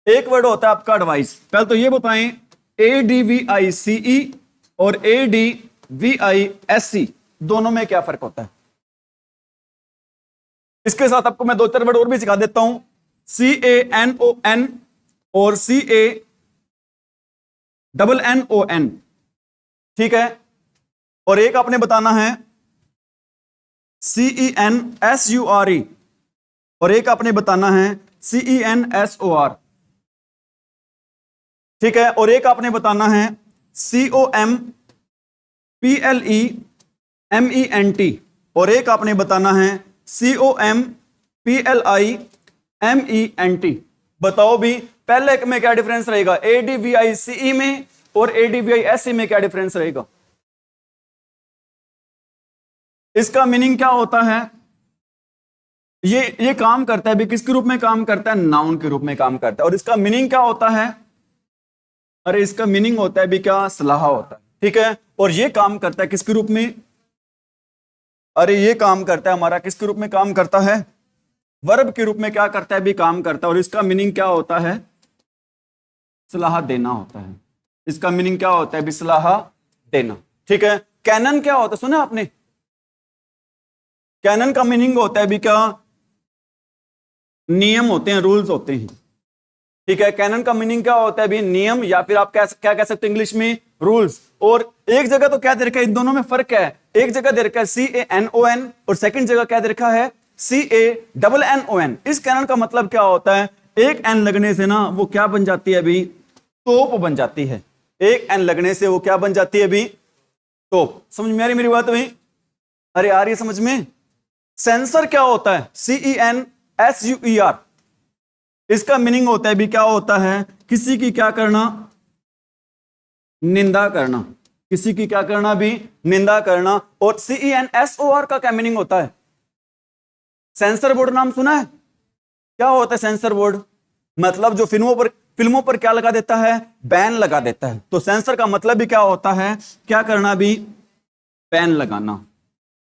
एक वर्ड होता है आपका एडवाइस। पहले तो ये बताएं, ADVICE और ADVISC दोनों में क्या फर्क होता है। इसके साथ आपको मैं 2-4 वर्ड और भी सिखा देता हूं, CANON और CANNON, ठीक है। और एक आपने बताना है CENSURE, और एक आपने बताना है CENSOR, ठीक है। और एक आपने बताना है COMPLEMENT, और एक आपने बताना है COMPLIMENT। बताओ भी पहले में क्या डिफरेंस रहेगा, ADVICE में और ADVISC में क्या डिफरेंस रहेगा। इसका मीनिंग क्या होता है, ये काम करता है भी, किसके रूप में काम करता है? नाउन के रूप में काम करता है। और इसका मीनिंग क्या होता है? अरे इसका मीनिंग होता है भी क्या? सलाह होता है, ठीक है। और ये काम करता है किसके रूप में? अरे ये काम करता है हमारा, किसके रूप में काम करता है? वर्ब के रूप में क्या करता है भी? काम करता है। और इसका मीनिंग क्या होता है? सलाह देना होता है। इसका मीनिंग क्या होता है भी? सलाह देना, ठीक है। कैनन क्या होता है, सुना आपने? कैनन का मीनिंग होता है भी क्या? नियम होते हैं, रूल्स होते हैं, ठीक है। कैनन का मीनिंग क्या होता है भी? नियम, या फिर आप क्या कह सकते हैं इंग्लिश में? रूल्स। और एक जगह तो क्या दे रखा है, इन दोनों में फर्क है। एक जगह दे रखा है CANON और सेकंड जगह क्या दे रखा है? CANNON। इस कैनन का मतलब क्या होता है? एक एन लगने से ना वो क्या बन जाती है अभी? तोप बन जाती है। एक एन लगने से वो क्या बन जाती है अभी? तोप। समझ में आ रही मेरी बात अभी? अरे आ रही है समझ में? सेंसर क्या होता है? CENSUER। इसका मीनिंग होता है भी क्या होता है? किसी की क्या करना? निंदा करना। किसी की क्या करना भी? निंदा करना। और CENSOR का क्या मीनिंग होता है? सेंसर बोर्ड नाम सुना है? क्या होता है सेंसर बोर्ड? मतलब जो फिल्मों पर क्या लगा देता है? बैन लगा देता है। तो सेंसर का मतलब भी क्या होता है? क्या करना भी? बैन लगाना।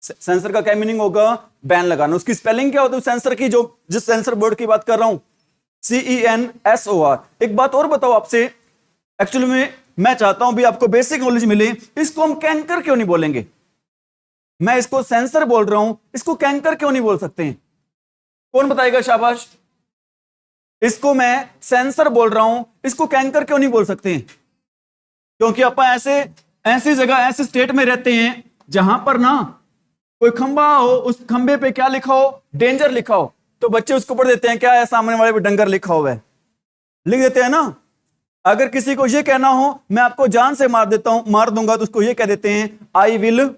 सेंसर का क्या मीनिंग होगा? बैन लगाना। उसकी स्पेलिंग क्या होती है सेंसर की, जो जिस सेंसर बोर्ड की बात कर रहा हूं? CENSOR। एक बात और बताओ आपसे, एक्चुअली में मैं चाहता हूं भी आपको बेसिक नॉलेज मिले। इसको हम कैंकर क्यों नहीं बोलेंगे? मैं इसको सेंसर बोल रहा हूं, इसको कैंकर क्यों नहीं बोल सकते हैं? कौन बताएगा? शाबाश। इसको मैं सेंसर बोल रहा हूं, इसको कैंकर क्यों नहीं बोल सकते हैं? क्योंकि अपन ऐसी जगह, ऐसे स्टेट में रहते हैं जहां पर ना कोई खंबा हो, उस खंबे पे क्या लिखा हो? डेंजर लिखा हो, तो बच्चे उसको पढ़ देते हैं क्या है? सामने वाले पे डंगर लिखा हुआ है, लिख देते हैं ना। अगर किसी को यह कहना हो मैं आपको जान से मार दूंगा, तो उसको यह कह देते हैं आई विल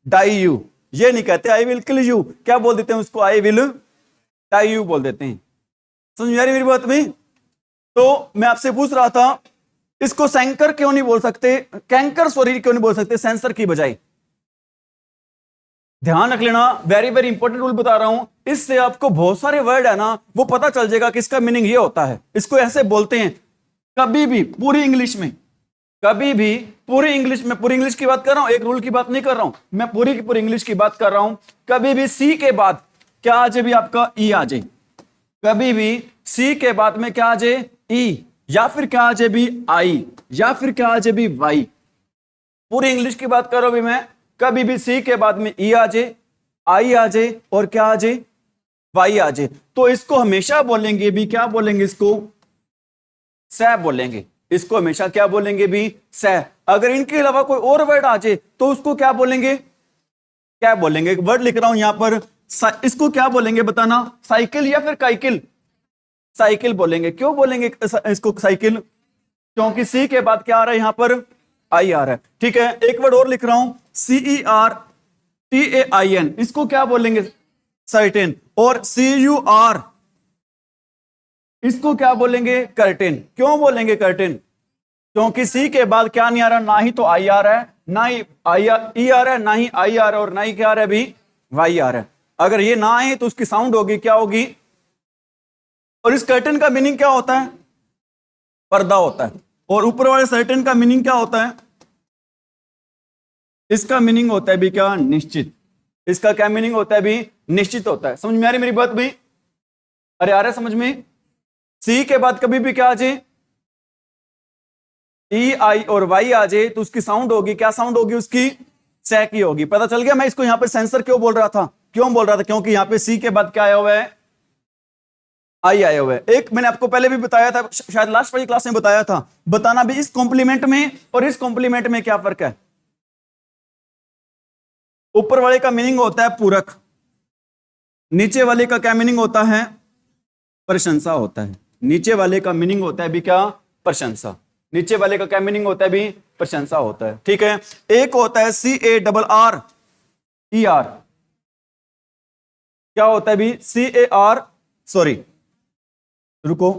डाई यू। ये नहीं कहते आई विल किल यू, क्या बोल देते हैं उसको? आई विल डाई यू बोल देते हैं। समझ में आ रही मेरी बात में? तो मैं आपसे पूछ रहा था, इसको सेंकर क्यों नहीं बोल सकते? कैंकर सॉरी क्यों नहीं बोल सकते सेंसर की बजाय? ध्यान रख लेना, वेरी वेरी इंपॉर्टेंट रूल बता रहा हूं। इससे आपको बहुत सारे वर्ड है ना, वो पता चल जाएगा कि इसका मीनिंग ये होता है। इसको ऐसे बोलते हैं कभी भी पूरी इंग्लिश में, कभी भी पूरी इंग्लिश में, पूरी इंग्लिश की बात कर रहा हूं, एक रूल की बात नहीं कर रहा हूं, मैं पूरी की पूरी इंग्लिश की बात कर रहा हूं। कभी भी सी के बाद क्या आ जाए भी? आपका ई आ जाए। कभी भी सी के बाद में क्या आ जाए? ई। या फिर क्या आ जाए भी? आई। या फिर क्या आ जाए भी? वाई। पूरी इंग्लिश की बात करो भी मैं, कभी भी सी के बाद में ई आ जाए, आई आ जाए और क्या आ जाए? वाई आ जाए, तो इसको हमेशा बोलेंगे भी क्या बोलेंगे? इसको सह बोलेंगे। इसको हमेशा क्या बोलेंगे भी? सह। अगर इनके अलावा कोई और वर्ड आ जाए तो उसको क्या बोलेंगे? क्या बोलेंगे? वर्ड लिख रहा हूं यहां पर, इसको क्या बोलेंगे बताना? साइकिल या फिर काइकिल? साइकिल बोलेंगे। क्यों बोलेंगे इसको साइकिल? क्योंकि सी के बाद क्या आ रहा है यहां पर? आई आ रहा है, ठीक है। एक वर्ड और लिख रहा हूं, CERTAIN, इसको क्या बोलेंगे? सर्टेन। और CUR, इसको क्या बोलेंगे? कर्टेन। क्यों बोलेंगे कर्टेन? क्योंकि सी के बाद क्या नहीं आ रहा? ना ही तो आई आ रहा है, ना ही ई आ रहा है, ना ही आई आ रहा है, और ना ही क्या आ रहा है भी? वाई आ रहा है। अगर ये ना आए तो उसकी साउंड होगी क्या होगी? और इस कर्टेन का मीनिंग क्या होता है? पर्दा होता है। और ऊपर वाले सर्टेन का मीनिंग क्या होता है? इसका मीनिंग होता है भी क्या? निश्चित। इसका क्या मीनिंग होता है भी? निश्चित होता है। समझ में आ रही मेरी बात भी? अरे आ रहा है समझ में? सी के बाद कभी भी क्या आ जाए? ई आई और वाई आ जाए तो उसकी साउंड होगी क्या? साउंड होगी उसकी सै की होगी। पता चल गया मैं इसको यहां पे सेंसर क्यों बोल रहा था? क्यों बोल रहा था? क्योंकि यहां पे सी के बाद क्या आया हुआ है? आई आया हुआ है। एक मैंने आपको पहले भी बताया था, शायद लास्ट वाली क्लास में बताया था, बताना भी इस कॉम्प्लीमेंट में और इस कॉम्प्लीमेंट में क्या फर्क है। ऊपर वाले का मीनिंग होता है पूरक, नीचे वाले का क्या मीनिंग होता है? प्रशंसा होता है। नीचे वाले का मीनिंग होता है भी क्या? प्रशंसा। नीचे वाले का क्या मीनिंग होता है भी? प्रशंसा होता है, ठीक है। एक होता है CARRER, क्या होता है भी? CAR, सॉरी रुको,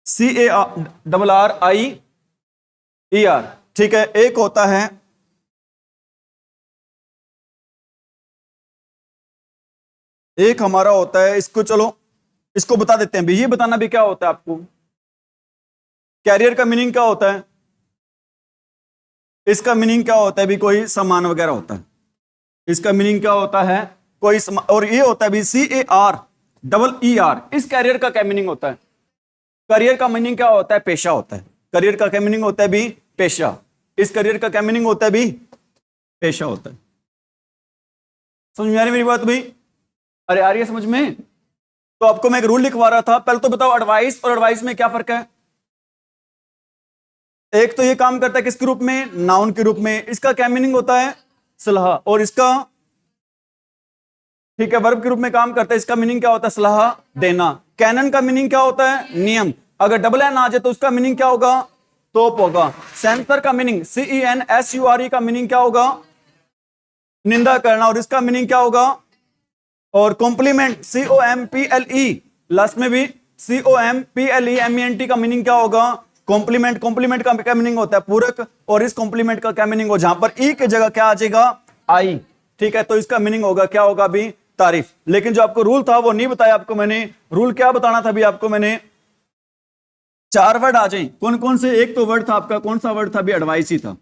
CARRIER, ठीक है। एक होता है एक हमारा होता है, इसको चलो इसको बता देते हैं भी, ये बताना भी क्या होता है आपको। कैरियर का मीनिंग क्या होता है, इसका मीनिंग क्या होता है भी, कोई सामान वगैरह होता है। इसका मीनिंग क्या होता है, कोई और ये होता है भी CAREER। इस कैरियर का क्या मीनिंग होता है, करियर का मीनिंग क्या होता है, पेशा होता है। करियर का क्या मीनिंग होता है भी, पेशा। इस करियर का क्या मीनिंग होता है भी, पेशा होता है। समझ में आ रही मेरी बात भाई? अरे आ रही है समझ में? तो आपको मैं एक रूल लिखवा रहा था, पहले तो बताओ एडवाइस और एडवाइस में क्या फर्क है। एक तो ये काम करता है किसके रूप में, नाउन के रूप में। इसका क्या मीनिंग होता है, सलाह। और इसका ठीक है वर्ब के रूप में काम करता है, इसका मीनिंग क्या होता है, सलाह देना। कैनन का मीनिंग क्या होता है, नियम। अगर डबल एन आ जाए तो उसका मीनिंग क्या होगा, तोप होगा। सेंसर का मीनिंग CENSURE का मीनिंग क्या होगा, निंदा करना। और इसका मीनिंग क्या होगा, और कॉम्प्लीमेंट COMPLE, लास्ट में भी COMPLEMENT का मीनिंग क्या होगा, कॉम्प्लीमेंट। कॉम्प्लीमेंट का क्या मीनिंग होता है, पूरक। और इस कॉम्प्लीमेंट का क्या मीनिंग हो, जहां पर ई की जगह क्या आ जाएगा, आई। ठीक है, तो इसका मीनिंग होगा क्या होगा भी, तारीफ। लेकिन जो आपको रूल था वो नहीं बताया आपको मैंने। रूल क्या बताना था भी आपको मैंने, 4 वर्ड आ जाए। कौन कौन से, एक तो वर्ड था आपका, कौन सा वर्ड था भी, एडवाइस ही था।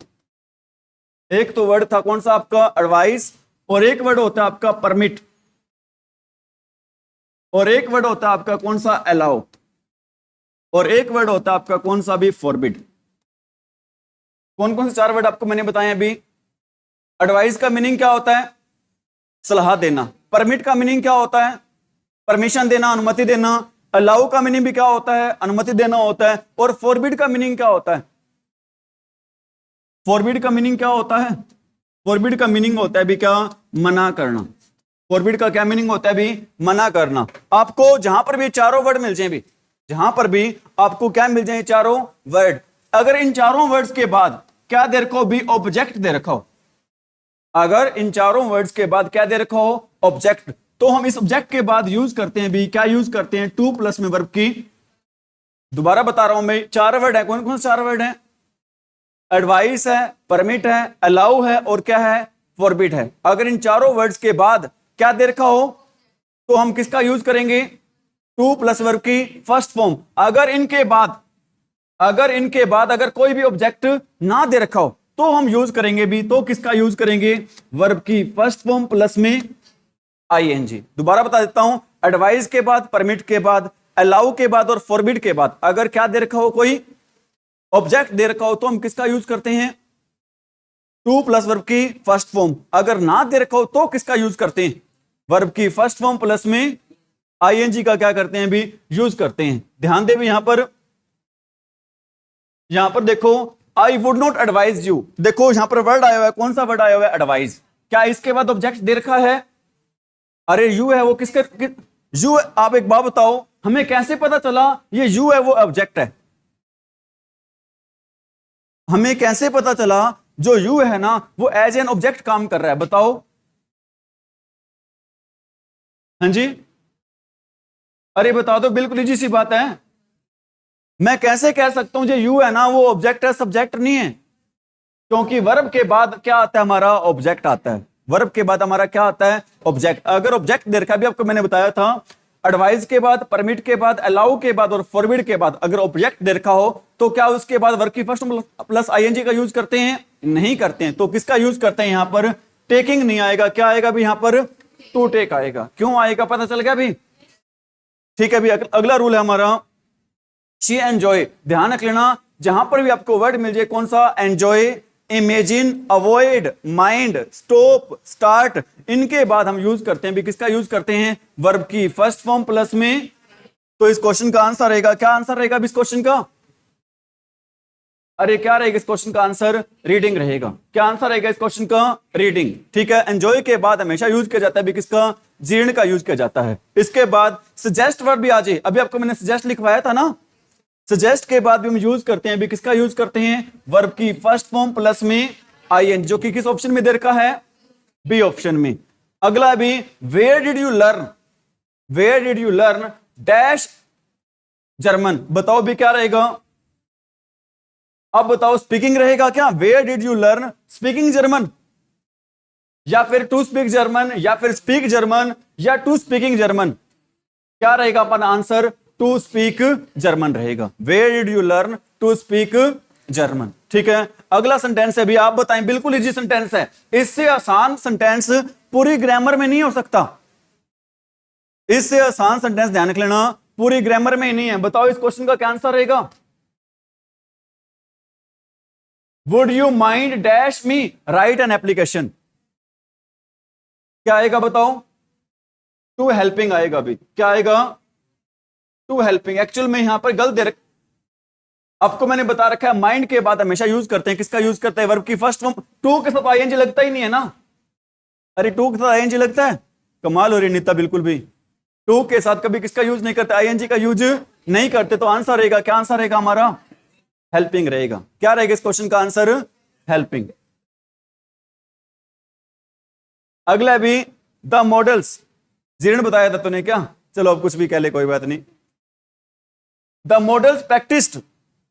एक तो वर्ड था कौन सा आपका, एडवाइस। और एक वर्ड होता है आपका परमिट। और एक वर्ड होता है आपका कौन सा, अलाउ। और एक वर्ड होता है आपका कौन सा भी, फॉरबिड। कौन कौन से 4 वर्ड आपको मैंने बताए अभी। एडवाइस का मीनिंग क्या होता है, सलाह देना। परमिट का मीनिंग क्या होता है, परमिशन देना, अनुमति देना। अलाउ का मीनिंग भी क्या होता है, अनुमति देना होता है। और फॉरबिड का मीनिंग क्या होता है, फॉरबिड का मीनिंग क्या होता है, फॉरबिड का मीनिंग होता है भी क्या, मना करना। फॉरबिड का क्या मीनिंग होता है भी, मना करना। आपको जहां पर भी चारों वर्ड मिल जाए भी, जहां पर भी आपको क्या मिल जाए, चारों वर्ड, अगर इन चारों वर्ड्स के बाद क्या दे रखो भी, ऑब्जेक्ट दे रखा हो। अगर इन चारों वर्ड्स के बाद क्या दे रखा हो, ऑब्जेक्ट, तो हम इस ऑब्जेक्ट के बाद यूज करते हैं भी, क्या यूज करते हैं, टू प्लस में वर्ब की। दोबारा बता रहा हूं मैं, 4 वर्ड है। कौन कौन से 4 वर्ड है, एडवाइस है, परमिट है, अलाउ है, और क्या है, फॉरबिड है। अगर इन चारों वर्ड्स के बाद क्या दे रखा हो, तो हम किसका यूज करेंगे, टू प्लस वर्ब की फर्स्ट फॉर्म। अगर इनके बाद अगर कोई भी ऑब्जेक्ट ना दे रखा हो, तो हम यूज करेंगे भी, तो किसका यूज करेंगे, वर्ब की फर्स्ट फॉर्म प्लस में ING। दोबारा बता देता हूं, एडवाइस के बाद, परमिट के बाद, अलाउ के बाद और फॉरबिड के बाद अगर क्या दे रखा हो, कोई ऑब्जेक्ट दे रखा हो, तो हम किसका यूज करते हैं, टू प्लस वर्ब की फर्स्ट फॉर्म। अगर ना दे रखा हो तो किसका यूज करते हैं, वर्ब की फर्स्ट फॉर्म प्लस में ING का क्या करते हैं भी, यूज करते हैं। ध्यान दे भी, यहां पर देखो, I would not advise you. देखो यहां पर वर्ड आया हुआ है, कौन सा वर्ड आया हुआ है, एडवाइज। क्या इसके बाद ऑब्जेक्ट दे रखा है, अरे यू है वो, यू। आप एक बात बताओ, हमें कैसे पता चला ये यू है वो ऑब्जेक्ट है, हमें कैसे पता चला जो यू है ना वो एज एन ऑब्जेक्ट काम कर रहा है, बताओ। हाँ जी, अरे बता दो, बिल्कुल इजी सी बात है। मैं कैसे कह सकता हूं जो यू है ना वो ऑब्जेक्ट है, सब्जेक्ट नहीं है। क्योंकि वर्ब के बाद क्या आता है, हमारा ऑब्जेक्ट आता है। वर्ब के बाद हमारा क्या आता है, ऑब्जेक्ट। अगर ऑब्जेक्ट दे रखा, भी आपको मैंने बताया था, एडवाइस के बाद, परमिट के बाद, अलाउ के बाद और फॉरबिड के बाद अगर ऑब्जेक्ट दे रखा हो, तो क्या उसके बाद वर्ब की फर्स्ट प्लस ING का यूज करते हैं, नहीं करते हैं। तो किसका यूज करते हैं, यहां पर टेकिंग नहीं आएगा, क्या आएगा भी, यहां पर टू टेक आएगा। क्यों आएगा, पता चल गया भी। ठीक है भी, अगला रूल है हमारा, शी एंजॉय। ध्यान रख लेना, जहां पर भी आपको वर्ड मिल जाए, कौन सा, enjoy, imagine, avoid, mind, stop, start, इनके बाद हम यूज करते हैं भी, किसका यूज करते हैं, वर्ब की फर्स्ट फॉर्म प्लस में। तो इस क्वेश्चन का आंसर रहेगा, क्या आंसर रहेगा इस क्वेश्चन का, अरे क्या रहेगा इस क्वेश्चन का आंसर, रीडिंग रहेगा। क्या आंसर रहेगा इस क्वेश्चन का, रीडिंग। ठीक है, एंजॉय के बाद हमेशा यूज किया जाता है भी, किसका, जीर्ण का यूज किया जाता है। इसके बाद सजेस्ट वर्ब भी आ जाए, अभी आपको मैंने सजेस्ट लिखवाया था ना, सजेस्ट के बाद भी हम यूज करते हैं भी, किसका यूज करते हैं, वर्ब की फर्स्ट फॉर्म प्लस में ING, जो कि किस ऑप्शन में दे रखा है, बी ऑप्शन में। अगला भी, where did you learn, where did you learn dash German. बताओ भी क्या रहेगा, अब बताओ, स्पीकिंग रहेगा क्या, where did you learn speaking German, या फिर टू स्पीक जर्मन, या फिर स्पीक जर्मन, या टू स्पीकिंग जर्मन? क्या रहेगा अपना आंसर? टू स्पीक जर्मन रहेगा। Where did you learn to speak German? ठीक है, अगला सेंटेंस है, भी आप बताएं, बिल्कुल इजी सेंटेंस है, इससे आसान सेंटेंस पूरी ग्रामर में नहीं हो सकता। इससे आसान सेंटेंस ध्यान रख लेना, पूरी ग्रामर में ही नहीं है। बताओ इस क्वेश्चन का क्या आंसर रहेगा? Would you mind dash me right an application? क्या आएगा बताओ? टू हेल्पिंग आएगा। अभी क्या आएगा? To helping. एक्चुअल में यहां पर गलत दे आपको मैंने बता रखा है, माइंड के बाद हमेशा यूज करते हैं, किसका यूज करते हैं? वर्ब की फर्स्ट फॉर्म। टू के साथ आईएनजी लगता ही नहीं है ना। अरे टू के साथ आईएनजी लगता है? कमाल हो रही नीता, बिल्कुल भी टू के साथ कभी किसका यूज नहीं करते, आईएनजी का यूज नहीं करते। तो आंसर रहेगा, क्या आंसर रहेगा हमारा? हेल्पिंग रहेगा। क्या रहेगा इस क्वेश्चन का आंसर? हेल्पिंग। अगला भी द मॉडल्स। जीर्ण बताया था तूने क्या? चलो अब कुछ भी कह ले, कोई बात नहीं। The models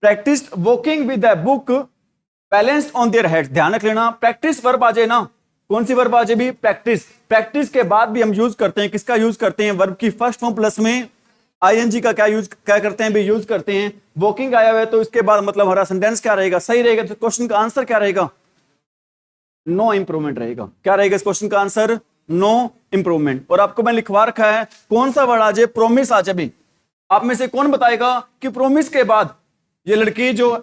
practised walking with the book balanced on their head. ध्यान रख लेना, प्रैक्टिस वर्ब आ जाए ना, कौन सी वर्ब आ जाए भी? प्रैक्टिस। प्रैक्टिस के बाद भी हम यूज करते हैं, किसका यूज करते हैं? वर्ब की फर्स्ट फॉर्म प्लस में आईएनजी का क्या करते हैं भी? यूज करते हैं। वॉकिंग आया हुआ है तो इसके बाद मतलब हमारा सेंटेंस क्या रहेगा? सही रहेगा। तो क्वेश्चन का आंसर क्या रहेगा? नो इंप्रूवमेंट रहेगा। क्या रहेगा इस क्वेश्चन का आंसर? No improvement. और आपको मैं लिखवा रखा है कौन सा वर्ड आ जाए? प्रोमिस आ जाए। भी आप में से कौन बताएगा कि प्रोमिस के बाद ये लड़की जो,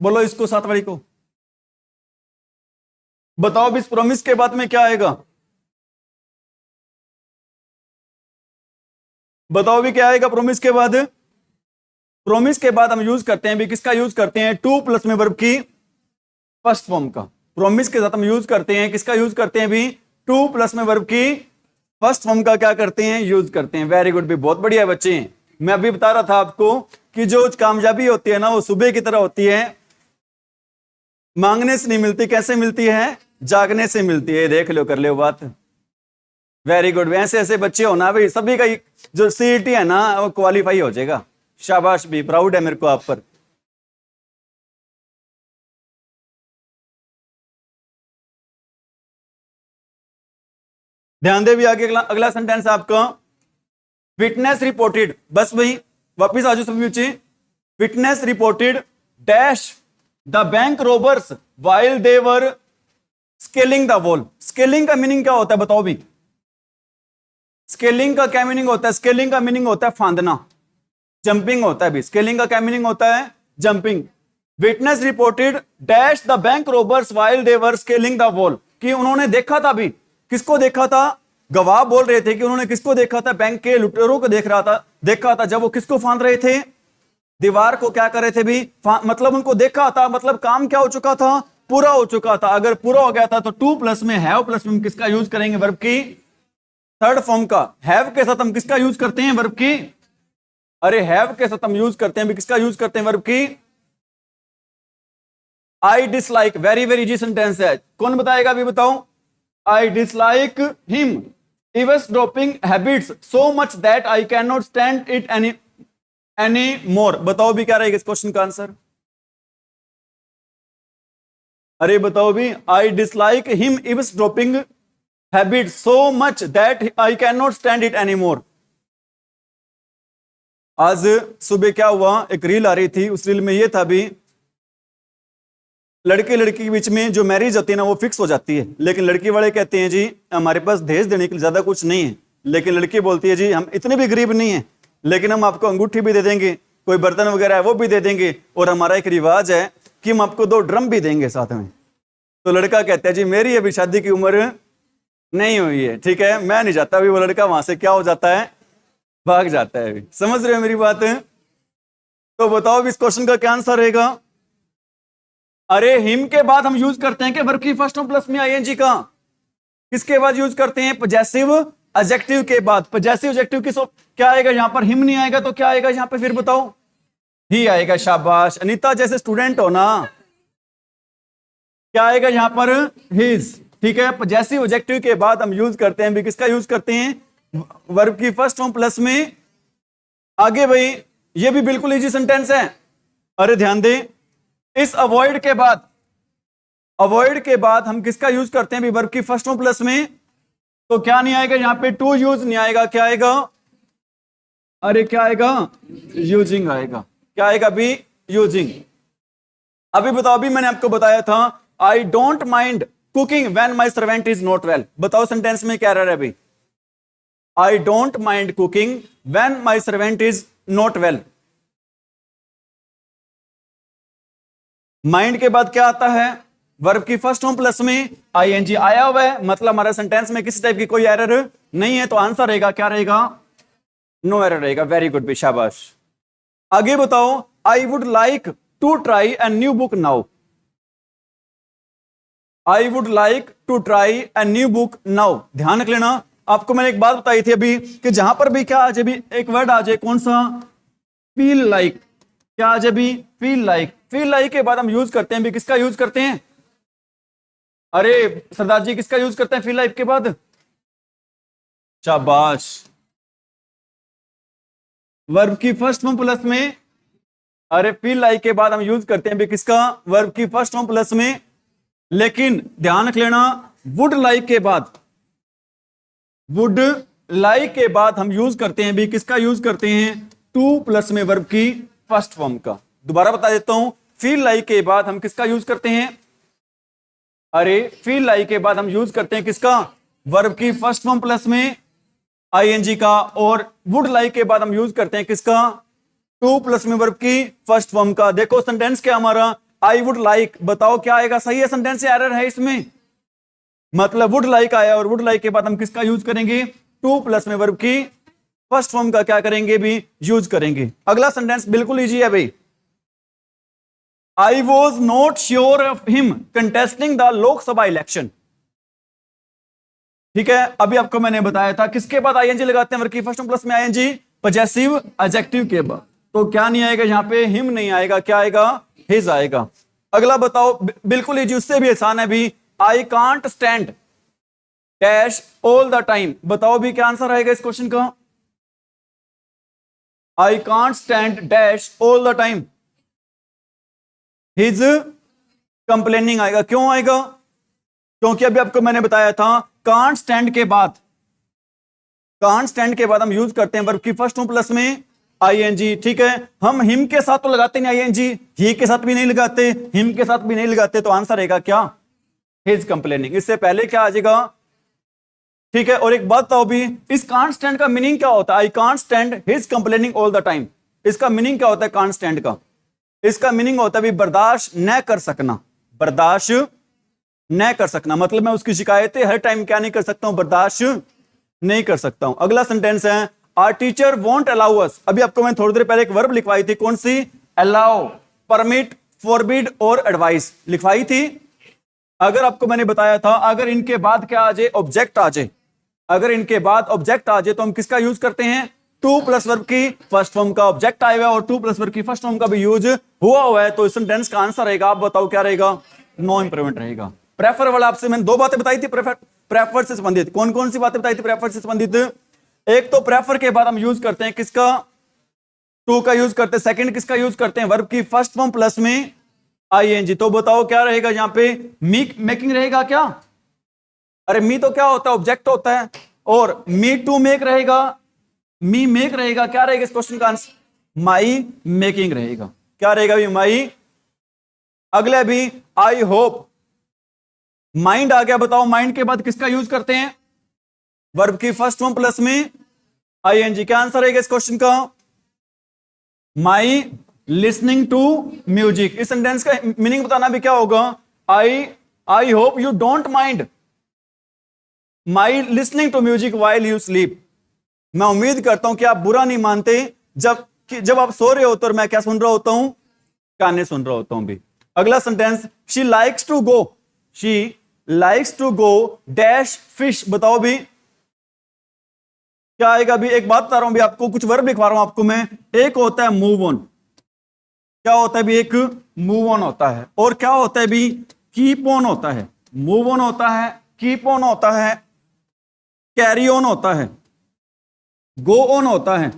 बोलो इसको, सात वाली को बताओ भी, इस प्रोमिस के बाद में क्या आएगा? बताओ भी क्या आएगा प्रोमिस के बाद? प्रोमिस के बाद हम यूज करते हैं भी, किसका यूज करते हैं? टू प्लस में वर्ब की फर्स्ट फॉर्म का। प्रोमिस के साथ हम यूज करते हैं, किसका यूज करते हैं भी? टू प्लस में वर्ब की फर्स्ट फॉर्म का क्या करते हैं? यूज करते हैं। वेरी गुड भी, बहुत बढ़िया बच्चे। मैं अभी बता रहा था आपको कि जो कामयाबी होती है ना, वो सुबह की तरह होती है, मांगने से नहीं मिलती। कैसे मिलती है? जागने से मिलती है। देख लो, कर लो बात। Very good. ऐसे ऐसे बच्चे हो ना भाई, सभी का जो सीईटी है ना वो क्वालिफाई हो जाएगा। शाबाश भी, प्राउड है मेरे को आप पर। ध्यान दे भी, आगे अगला सेंटेंस आपका, विटनेस रिपोर्टेड। बस भाई वापिस आ जाओ सभी बच्चे। Witness reported dash the bank robbers while they were scaling the wall. Scaling का मीनिंग क्या होता है बताओ भी? स्केलिंग का क्या मीनिंग होता है? स्केलिंग का मीनिंग होता है फांदना, जंपिंग होता है भी। स्केलिंग का क्या मीनिंग होता है? Jumping. Witness reported dash the bank robbers while they were scaling the wall, कि उन्होंने देखा था भी। किसको देखा था? गवाह बोल रहे थे कि उन्होंने किसको देखा था? बैंक के लुटेरों को देखा था जब वो किसको फांद रहे थे? दीवार को क्या कर रहे थे भी? मतलब उनको देखा था, मतलब काम क्या हो चुका था? पूरा हो चुका था। अगर पूरा हो गया था तो टू प्लस में हैव प्लस में हम किसका यूज करेंगे? वर्ब की थर्ड फॉर्म का। हैव के साथ हम किसका यूज करते हैं? वर्ब की, अरे हैव के साथ हम यूज करते हैं भी, किसका यूज करते हैं? वर्ब की I dislike. Very very easy sentence है, कौन बताएगा अभी? बताओ। I dislike him eavesdropping habits so much that I cannot stand it any more। बताओ भी क्या रहेगा इस क्वेश्चन का आंसर? अरे बताओ भी, I dislike him eavesdropping habits so much that I cannot stand it anymore। आज सुबह क्या हुआ, एक रील आ रही थी, उस रील में ये था भी, लड़के लड़की के बीच में जो मैरिज होती है ना वो फिक्स हो जाती है, लेकिन लड़की वाले कहते हैं जी हमारे पास दहेज देने के लिए ज्यादा कुछ नहीं है। लेकिन लड़की बोलती है जी हम इतने भी गरीब नहीं है, लेकिन हम आपको अंगूठी भी दे देंगे, कोई बर्तन वगैरह है वो भी दे देंगे, और हमारा एक रिवाज है कि हम आपको 2 ड्रम भी देंगे साथ में। तो लड़का कहता है जी मेरी अभी शादी की उम्र नहीं हुई है, ठीक है मैं नहीं जाता। अभी वो लड़का वहां से क्या हो जाता है? भाग जाता है। अभी समझ रहे हो मेरी बात? तो बताओ इस क्वेश्चन का क्या आंसर रहेगा? अरे हिम के बाद हम यूज करते हैं कि वर्ब की फर्स्ट फॉर्म प्लस में आईएनजी का। किसके बाद यूज करते हैं? पजेसिव एडजेक्टिव के बाद। पजेसिव एडजेक्टिव किस क्या आएगा यहां पर? हिम नहीं आएगा तो क्या आएगा यहां पर? फिर बताओ, ही आएगा। शाबाश अनीता जैसे स्टूडेंट हो ना। क्या आएगा यहां पर? हिज। ठीक है, पजेसिव एडजेक्टिव के बाद हम यूज करते हैं भी, किसका यूज करते हैं? वर्ब की फर्स्ट फॉर्म प्लस में। आगे भाई ये भी बिल्कुल इजी सेंटेंस है। अरे ध्यान दे, इस अवॉइड के बाद हम किसका यूज करते हैं? वर्ब की फर्स्ट फॉर्म प्लस में तो क्या नहीं आएगा यहां पे, टू यूज नहीं आएगा, क्या आएगा, अरे क्या आएगा, यूजिंग आएगा। क्या आएगा अभी, यूजिंग। अभी बताओ, अभी मैंने आपको बताया था I don't mind cooking when my servant is not well. बताओ सेंटेंस में क्या रहा है अभी, I don't mind cooking when my servant is not well. Mind के बाद क्या आता है, वर्ब की फर्स्ट फॉर्म प्लस में आईएनजी आया हुआ है, मतलब हमारे सेंटेंस में किसी टाइप की कोई एरर नहीं है, तो आंसर रहेगा क्या रहेगा, नो एरर रहेगा। वेरी गुड बे, शाबाश। आगे बताओ, I would like to try a new book now. I would like to try a new book now. ध्यान रख लेना, आपको मैंने एक बात बताई थी अभी कि जहां पर भी क्या आ जाए, भी एक वर्ड आ जाए, कौन सा, फील लाइक। क्या आ जाए भी, फील लाइक। फील लाइक के बाद हम यूज करते हैं भी, किसका यूज करते हैं, अरे सरदार जी किसका यूज करते हैं फील लाइक के बाद, शाबाश, वर्ब की फर्स्ट फॉर्म प्लस में। अरे फील लाइक के बाद हम यूज करते हैं भी किसका, वर्ब की फर्स्ट फॉर्म प्लस में। लेकिन ध्यान रख लेना, वुड लाइक के बाद, वुड लाइक के बाद हम यूज करते हैं भी किसका यूज करते हैं, टू प्लस में वर्ब की फर्स्ट फॉर्म का। दोबारा बता देता हूं, फील लाइक के बाद हम किसका यूज करते हैं, अरे फील लाइक के बाद हम यूज करते हैं किसका, वर्ब की फर्स्ट फॉर्म प्लस में आईएनजी का। और वुड लाइक के बाद हम यूज करते हैं किसका, टू प्लस में वर्ब की फर्स्ट फॉर्म का। देखो सेंटेंस क्या हमारा, आई वुड लाइक। बताओ क्या आएगा, सही है सेंटेंस, एरर है इसमें, मतलब वुड लाइक आया और वुड लाइक के बाद हम किसका यूज करेंगे, टू प्लस में वर्ब की फर्स्ट फॉर्म का क्या करेंगे भी, यूज करेंगे। अगला सेंटेंस बिल्कुल इजी है भाई, I was not sure of him contesting the Lok Sabha election. ठीक है, अभी आपको मैंने बताया था किसके बाद आईएनजी लगाते हैं, वर्ब की फर्स्ट फॉर्म प्लस में आईएनजी, पजेसिव एडजेक्टिव के बाद। तो क्या नहीं आएगा यहां पे, हिम नहीं आएगा, क्या आएगा, हिज आएगा। अगला बताओ, बिल्कुल इजी, उससे भी आसान है भी, I can't stand dash all the time. बताओ भी क्या आंसर आएगा इस क्वेश्चन का, I can't stand dash all the time, his complaining आएगा। क्यों आएगा, क्योंकि अभी आपको मैंने बताया था कांट स्टैंड के बाद, कांट स्टैंड के बाद हम यूज करते हैं वर्ब की फर्स्ट फॉर्म प्लस में आईएनजी। ठीक है, हम हिम के साथ तो लगाते नहीं आईएनजी, ही के साथ भी नहीं लगाते, हिम के साथ भी नहीं लगाते, तो आंसर रहेगा क्या, हिज कंप्लेनिंग। इससे पहले क्या आ जाएगा। ठीक है, और एक बात बताओ भी, इस कांट स्टैंड का मीनिंग क्या होता है, I can't stand his complaining all the time. इसका मीनिंग क्या होता है कांट स्टैंड का, इसका मीनिंग होता है भी बर्दाश्त न कर सकना, बर्दाश्त न कर सकना, मतलब मैं उसकी शिकायतें हर टाइम क्या नहीं कर सकता हूं, बर्दाश्त नहीं कर सकता हूं। अगला सेंटेंस है, our teacher won't allow us. अभी आपको मैं थोड़ी देर पहले एक वर्ब लिखवाई थी, कौन सी, अलाउ, परमिट, फॉरबिड और एडवाइस लिखवाई थी। अगर आपको मैंने बताया था, अगर इनके बाद क्या आ जाए, ऑब्जेक्ट आ जाए, अगर इनके बाद ऑब्जेक्ट आ जाए तो हम किसका यूज करते हैं, टू प्लस वर्ब की फर्स्ट फॉर्म का। ऑब्जेक्ट आया हुआ और टू प्लस वर्ब की फर्स्ट फॉर्म का भी यूज हुआ है, तो इस सेंटेंस का आंसर रहेगा, आप बताओ क्या रहेगा, नो इंप्रूवमेंट रहेगा। प्रेफर वाला, आपसे मैंने दो बातें बताई थी प्रेफर से संबंधित। कौन कौन सी बातें बताई थी प्रेफर से संबंधित, एक तो प्रेफर के बाद हम यूज करते हैं किसका, टू का यूज करते हैं। सेकंड किसका यूज करते हैं, वर्ब की फर्स्ट फॉर्म प्लस में आईएनजी। तो बताओ क्या रहेगा यहां पे, मेकिंग रहेगा क्या, अरे मी तो क्या होता है, ऑब्जेक्ट होता है, और मी टू मेक रहेगा, मी मेक रहेगा, क्या रहेगा इस क्वेश्चन का आंसर, माई मेकिंग रहेगा। क्या रहेगा भी, माई। अगले भी, आई होप, माइंड आ गया। बताओ माइंड के बाद किसका यूज करते हैं, वर्ब की फर्स्ट फॉर्म प्लस में आईएनजी। क्या आंसर रहेगा इस क्वेश्चन का, माई लिसनिंग टू म्यूजिक। इस सेंटेंस का मीनिंग बताना भी क्या होगा, I hope you don't mind my listening to music while you sleep. मैं उम्मीद करता हूं कि आप बुरा नहीं मानते जब आप सो रहे होते और मैं क्या सुन रहा होता हूं, गाने सुन रहा होता हूं भी। अगला sentence, she likes to go, she likes to go dash fish. बताओ भी क्या आएगा भी, एक बात बता रहा हूं भी आपको, कुछ वर्ब लिखवा रहा हूं आपको मैं। एक होता है मूव ऑन, क्या होता है भी, एक मूव ऑन होता है, और क्या होता है भी, कीप ऑन होता है। मूव ऑन होता है, कीप ऑन होता है, कैरी ऑन होता है, गो ऑन होता है।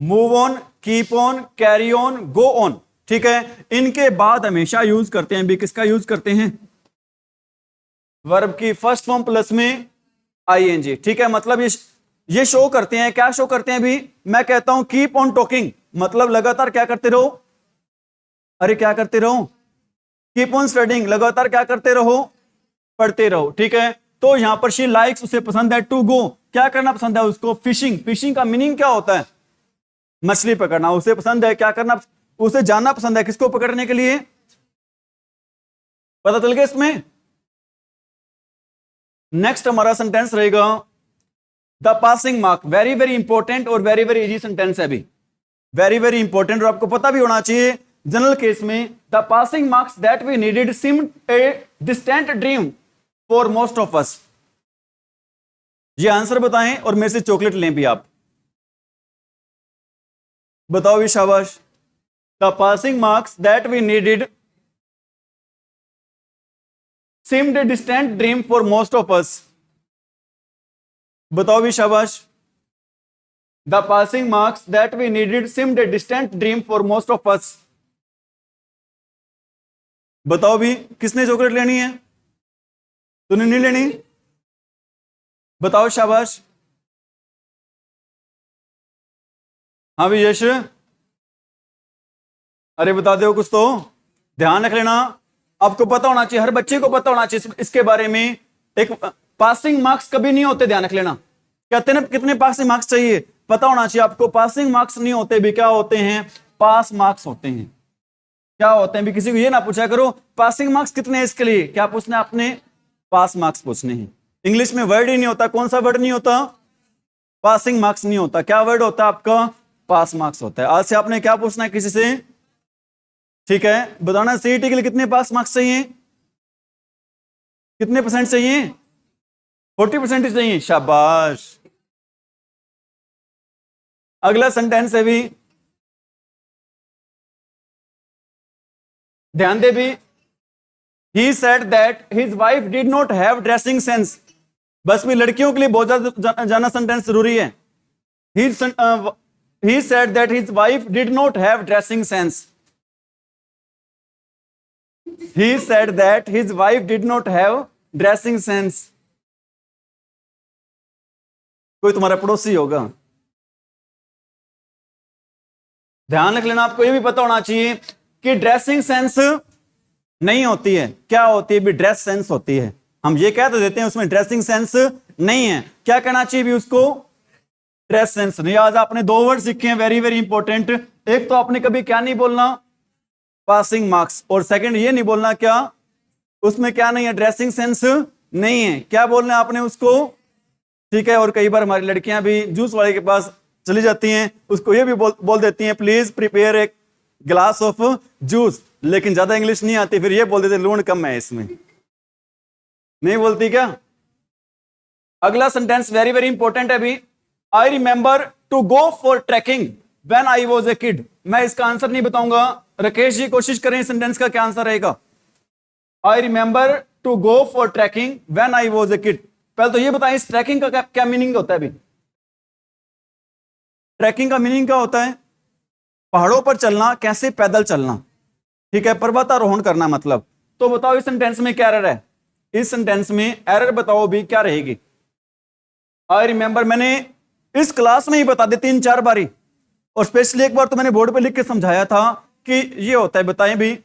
Move on, keep on, carry on, go on. ठीक है, इनके बाद हमेशा यूज करते हैं भी किसका यूज करते हैं, वर्ब की फर्स्ट फॉर्म प्लस में आईएनजी। ठीक है, मतलब ये शो करते हैं, क्या शो करते हैं अभी मैं कहता हूं कीप ऑन टॉकिंग, मतलब लगातार क्या करते रहो, अरे क्या करते रहो, कीप ऑन स्टडिंग, लगातार क्या करते रहो, पढ़ते रहो। ठीक है, तो यहां पर शी लाइक्स, उसे पसंद है, टू गो, क्या करना पसंद है उसको, फिशिंग। फिशिंग का मीनिंग क्या होता है, मछली पकड़ना। उसे पसंद है क्या करना, उसे जाना पसंद है किसको पकड़ने के लिए, पता चल गया इसमें। नेक्स्ट हमारा सेंटेंस रहेगा the passing mark, very very important और वेरी वेरी इजी सेंटेंस है अभी, वेरी वेरी इंपॉर्टेंट और आपको पता भी होना चाहिए। जनरल केस में the passing marks that we needed seemed a distant dream for most of us. ये आंसर बताएं और मेरे से चॉकलेट लें भी आप, बताओ भी, शाबाश। The passing marks that we needed seemed a distant dream for most of us, बताओ भी, शाबाश। The passing marks that we needed seemed a distant dream for most of us, बताओ भी, किसने चॉकलेट लेनी है, तूने नहीं लेनी, बताओ, शाबाश। हाँ भी यश, अरे बता दो कुछ तो, ध्यान रख लेना, आपको पता होना चाहिए, हर बच्चे को पता होना चाहिए इसके बारे में। एक पासिंग मार्क्स कभी नहीं होते, ध्यान रख लेना। कहते हैं ना कितने पासिंग मार्क्स चाहिए, पता होना चाहिए आपको। पासिंग मार्क्स नहीं होते भी, क्या होते हैं, पास मार्क्स होते हैं। क्या होते हैं भी, किसी को ये ना पूछा करो पासिंग मार्क्स कितने हैं इसके लिए, क्या पूछना है आपने, पास मार्क्स पूछने हैं। इंग्लिश में वर्ड ही नहीं होता, कौन सा वर्ड नहीं होता, पासिंग मार्क्स नहीं होता, क्या वर्ड होता है आपका, पास मार्क्स होता है। आज से आपने क्या पूछना है किसी से, ठीक है, बताना सीईटी के लिए कितने पास मार्क्स चाहिए, कितने परसेंट चाहिए, 40% चाहिए, शाबाश। अगला सेंटेंस है भी, ध्यान दे भी, he said that his wife did not have dressing sense. बस भी लड़कियों के लिए बहुत ज्यादा जाना सेंटेंस जरूरी है। He said that his wife did not have dressing sense. He said that his wife did not have dressing sense. कोई तुम्हारा पड़ोसी होगा, ध्यान रख लेना। आपको यह भी पता होना चाहिए कि ड्रेसिंग सेंस नहीं होती है, क्या होती है भी, ड्रेस सेंस होती है। हम ये कह तो देते हैं उसमें ड्रेसिंग सेंस नहीं है, क्या कहना चाहिए भी उसको, ड्रेस सेंस नहीं। आज आपने दो वर्ड सीखे हैं वेरी वेरी इंपॉर्टेंट। एक तो आपने कभी क्या नहीं बोलना, पासिंग मार्क्स, और सेकंड ये नहीं बोलना क्या, उसमें क्या नहीं है, ड्रेसिंग सेंस नहीं है, क्या बोलना है आपने उसको। ठीक है, और कई बार हमारी लड़कियां भी जूस वाले के पास चली जाती हैं, उसको ये भी बोल देती हैं प्लीज प्रिपेयर एक ग्लास ऑफ जूस, लेकिन ज्यादा इंग्लिश नहीं आती, फिर ये बोल देते लूण कम है इसमें, नहीं बोलती क्या। अगला सेंटेंस वेरी वेरी इंपॉर्टेंट है अभी, I remember to go for trekking when I was a kid. मैं इसका आंसर नहीं बताऊंगा, राकेश जी कोशिश करें इस सेंटेंस का क्या आंसर रहेगा। I remember to go for trekking when I was a kid. पहले तो ये बताएं इस ट्रैकिंग का क्या मीनिंग होता है अभी, ट्रैकिंग का मीनिंग क्या होता है, पहाड़ों पर चलना, कैसे पैदल चलना, ठीक है, पर्वतारोहण करना मतलब। तो बताओ इस सेंटेंस में क्या एरर है, इस सेंटेंस में एरर बताओ भी क्या रहेगी। आई रिमेंबर मैंने इस क्लास में ही बता दी 3-4 बारी, और स्पेशली एक बार तो मैंने बोर्ड पे लिख के समझाया था कि ये होता है, बताएं भी।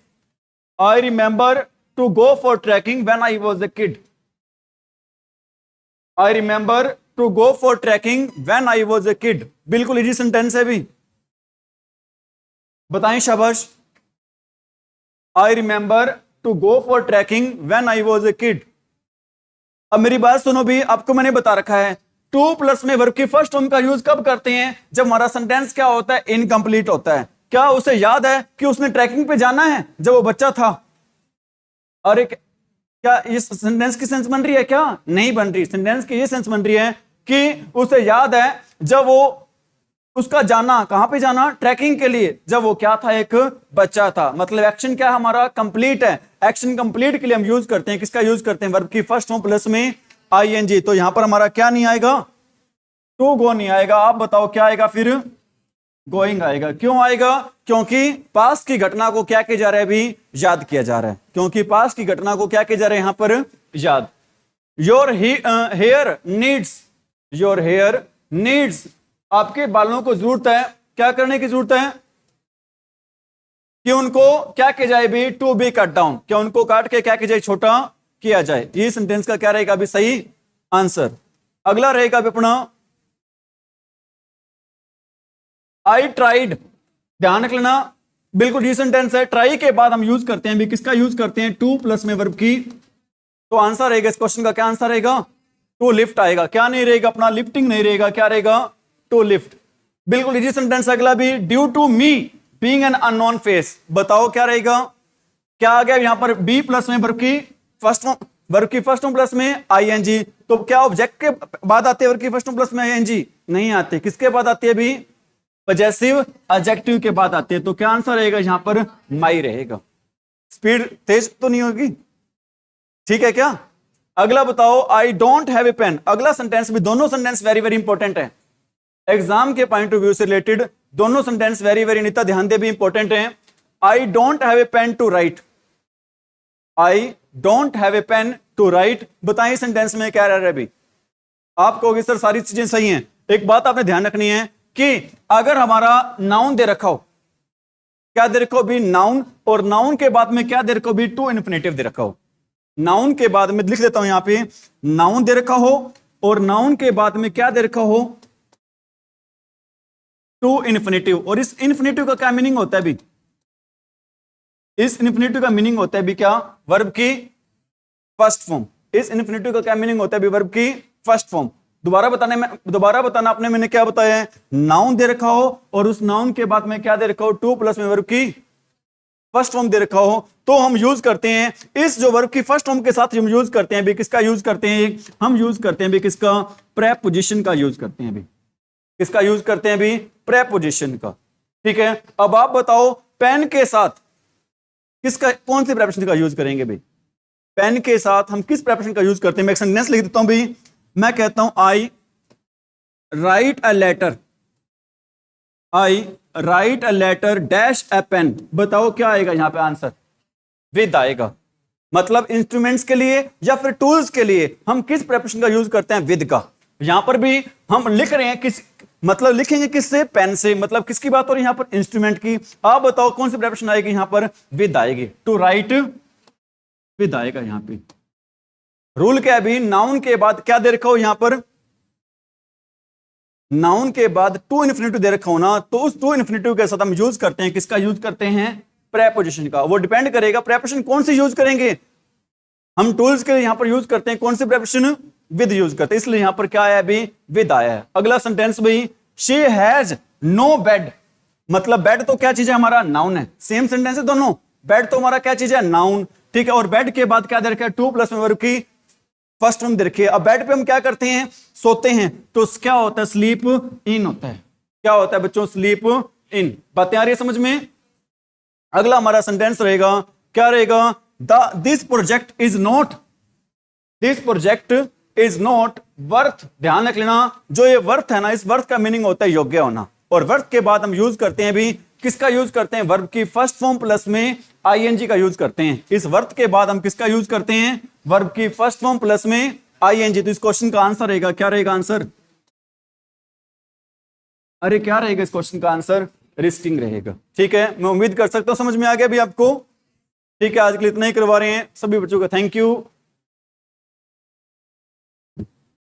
I remember to go for trekking when I was a kid. I remember to go for trekking when I was a kid, बिल्कुल इजी सेंटेंस है भी, बताएं शाबाश। I remember to go for trekking when I was a kid. अब मेरी बात सुनो भी, आपको मैंने बता रखा है 2+ में वर्ब की फर्स्ट फॉर्म का यूज कब करते हैं, जब हमारा सेंटेंस क्या होता है, इनकंप्लीट होता है। क्या उसे याद है कि उसने ट्रैकिंग पे जाना है जब वो बच्चा था। और एक क्या ये सेंटेंस की सेंस बन रही है, क्या नहीं बन रही, सेंटेंस की ये सेंस बन रही है कि उसे याद है जब वो उसका जाना, कहां पे जाना, ट्रैकिंग के लिए, जब वो क्या था, एक बच्चा था। मतलब एक्शन क्या हमारा कंप्लीट है। एक्शन कंप्लीट के लिए हम यूज करते हैं, किसका यूज करते हैं, वर्ब की फर्स्ट फॉर्म प्लस में आईएनजी। तो यहां पर हमारा क्या नहीं आएगा, टू गो नहीं आएगा। आप बताओ क्या आएगा फिर, गोइंग आएगा। क्यों आएगा, क्योंकि पास्ट की घटना को क्या किया जा रहा है, अभी याद किया जा रहा है, क्योंकि पास्ट की घटना को क्या किया जा रहा है यहां पर, याद। Your hair needs, your hair needs, आपके बालों को जरूरत है, क्या करने की जरूरत है कि उनको क्या किया जाए भी, टू बी कट डाउन, क्या उनको काट के क्या किया जाए, छोटा किया जाए। ये सेंटेंस का क्या रहेगा अभी सही आंसर। अगला रहेगा अभी अपना आई ट्राइड, ध्यान रख लेना, बिल्कुल ये सेंटेंस है, ट्राई के बाद हम यूज करते हैं भी, किसका यूज करते हैं, टू प्लस में वर्ब की। तो आंसर रहेगा इस क्वेश्चन का, क्या आंसर रहेगा, टू लिफ्ट आएगा। क्या नहीं रहेगा अपना, लिफ्टिंग नहीं रहेगा, क्या रहेगा, टू लिफ्ट। बिल्कुल इजी सेंटेंस अगला भी, due to me being an unknown face, बताओ क्या रहेगा, क्या आ गया यहां पर, बी प्लस में वर्ब की फर्स्ट फॉर्म, वर्ब की फर्स्ट फॉर्म प्लस में आईएनजी। तो क्या ऑब्जेक्ट के बाद आते हैं वर्ब की फर्स्ट फॉर्म प्लस में आईएनजी, नहीं आते, किसके बाद आती है भी, पजेसिव एडजेक्टिव के बाद आते हैं। तो क्या आंसर रहेगा यहां पर, माई रहेगा। स्पीड तेज तो नहीं होगी, ठीक है क्या। अगला बताओ, I don't have a pen, अगला सेंटेंस भी, दोनों सेंटेंस वेरी वेरी इंपॉर्टेंट है एग्जाम के पॉइंट ऑफ व्यू से रिलेटेड, दोनों सेंटेंस वेरी वेरी नित्य ध्यान दे भी इंपॉर्टेंट है। I don't have a pen to write, I don't have a pen to write, बताइए सेंटेंस में क्या रह रहा है अभी। आप कहोगे सर सारी चीजें सही हैं, एक बात आपने ध्यान रखनी है कि अगर हमारा नाउन दे रखा हो, क्या दे रखा हो भी, नाउन, और नाउन के बाद में क्या दे रखा हो भी, टू इन्फिनेटिव दे रखा हो। नाउन के बाद में लिख देता हूं यहां पे, नाउन दे रखा हो और नाउन के बाद में क्या दे रखा हो, टू इन्फिनेटिव। और इस इन्फिनेटिव का क्या मीनिंग होता है भी, इस इन्फिनेटिव का मीनिंग होता है भी क्या, वर्ब की फर्स्ट फॉर्म। इस इन्फिनेटिव का क्या मीनिंग होता है भी, वर्ब की फर्स्ट फॉर्म। दोबारा बताना आपने, मैंने क्या बताया है, नाउन दे रखा हो और उस नाउन के बाद में क्या दे रखा हो, टू प्लस में वर्ब की फर्स्ट फॉर्म दे रखा हो, तो हम यूज करते हैं इस जो वर्ब की फर्स्ट फॉर्म के साथ हम यूज करते हैं भी, किसका यूज करते हैं, हम यूज करते हैं भी किसका, प्रेपोजिशन का यूज करते हैं भी, किसका यूज करते हैं भी, प्रेपोजिशन का। ठीक है, अब आप बताओ पेन के साथ किसका, कौन से प्रेपोजिशन का यूज करेंगे भाई, पेन के साथ हम किस प्रेपोजिशन का यूज करते हैं। मैं एक सेंटेंस लिख देता हूं भाई, मैं कहता हूं I write a letter, I write a letter dash a pen, बताओ क्या आएगा यहां पे आंसर, विद आएगा। मतलब इंस्ट्रूमेंट्स के लिए या फिर टूल्स के लिए हम किस प्रेपोजिशन का यूज करते हैं, विद का। यहां पर भी हम लिख रहे हैं किस, मतलब लिखेंगे किससे, पेन से, मतलब किसकी बात हो रही है यहां पर, इंस्ट्रूमेंट की। आप बताओ कौन सी प्रेपोजिशन आएगी यहां पर, विद आएगी, टू राइट विद आएगा यहां पे। रूल क्या है भी, नाउन के बाद क्या दे रखा हो यहां पर, नाउन के बाद टू इन्फिनेटिव दे रखा हो ना, तो उस टू इन्फिनेटिव के साथ हम यूज करते हैं किसका, यूज करते हैं प्रेपोजिशन का। वो डिपेंड करेगा प्रेपोजिशन कौन सी यूज करेंगे, हम टूल्स के लिए यहां पर यूज करते हैं कौन सी प्रेपोजिशन, विद यूज करते हैं, इसलिए यहां पर क्या आया अभी, विद आया है। अगला सेंटेंस भी, शी हैज नो बेड, मतलब बेड तो क्या चीज है हमारा, नाउन है, सेम सेंटेंस है दोनों, बेड तो हमारा क्या चीज है, नाउन। ठीक है, और बेड के बाद क्या दे रखा है, टू प्लस में वर्ब की फर्स्ट फॉर्म दे रखी है। अब बेड पे हम क्या करते हैं, सोते हैं, तो क्या होता है, स्लीप इन होता है। क्या होता है बच्चों, स्लीप इन। बातें आ रही है समझ में। अगला हमारा सेंटेंस रहेगा, क्या रहेगा, this project is not, this project is not worth, ध्यान रख लेना, जो ये वर्थ है ना, इस वर्थ का मीनिंग होता है योग्य होना, और वर्थ के बाद हम यूज करते हैं भी, किसका यूज करते हैं, वर्ब की फर्स्ट फॉर्म प्लस में आईएनजी का यूज करते हैं। इस वर्थ के बाद हम किसका यूज करते हैं, वर्ब की फर्स्ट फॉर्म प्लस में आईएनजी। तो इस क्वेश्चन का आंसर रहेगा, क्या रहेगा आंसर, अरे क्या रहेगा इस क्वेश्चन का आंसर, रिस्टिंग रहेगा। ठीक है, मैं उम्मीद कर सकता हूं समझ में आ गया भी आपको। ठीक है, आज के लिए इतना ही करवा रहे हैं सभी बच्चों का, थैंक यू।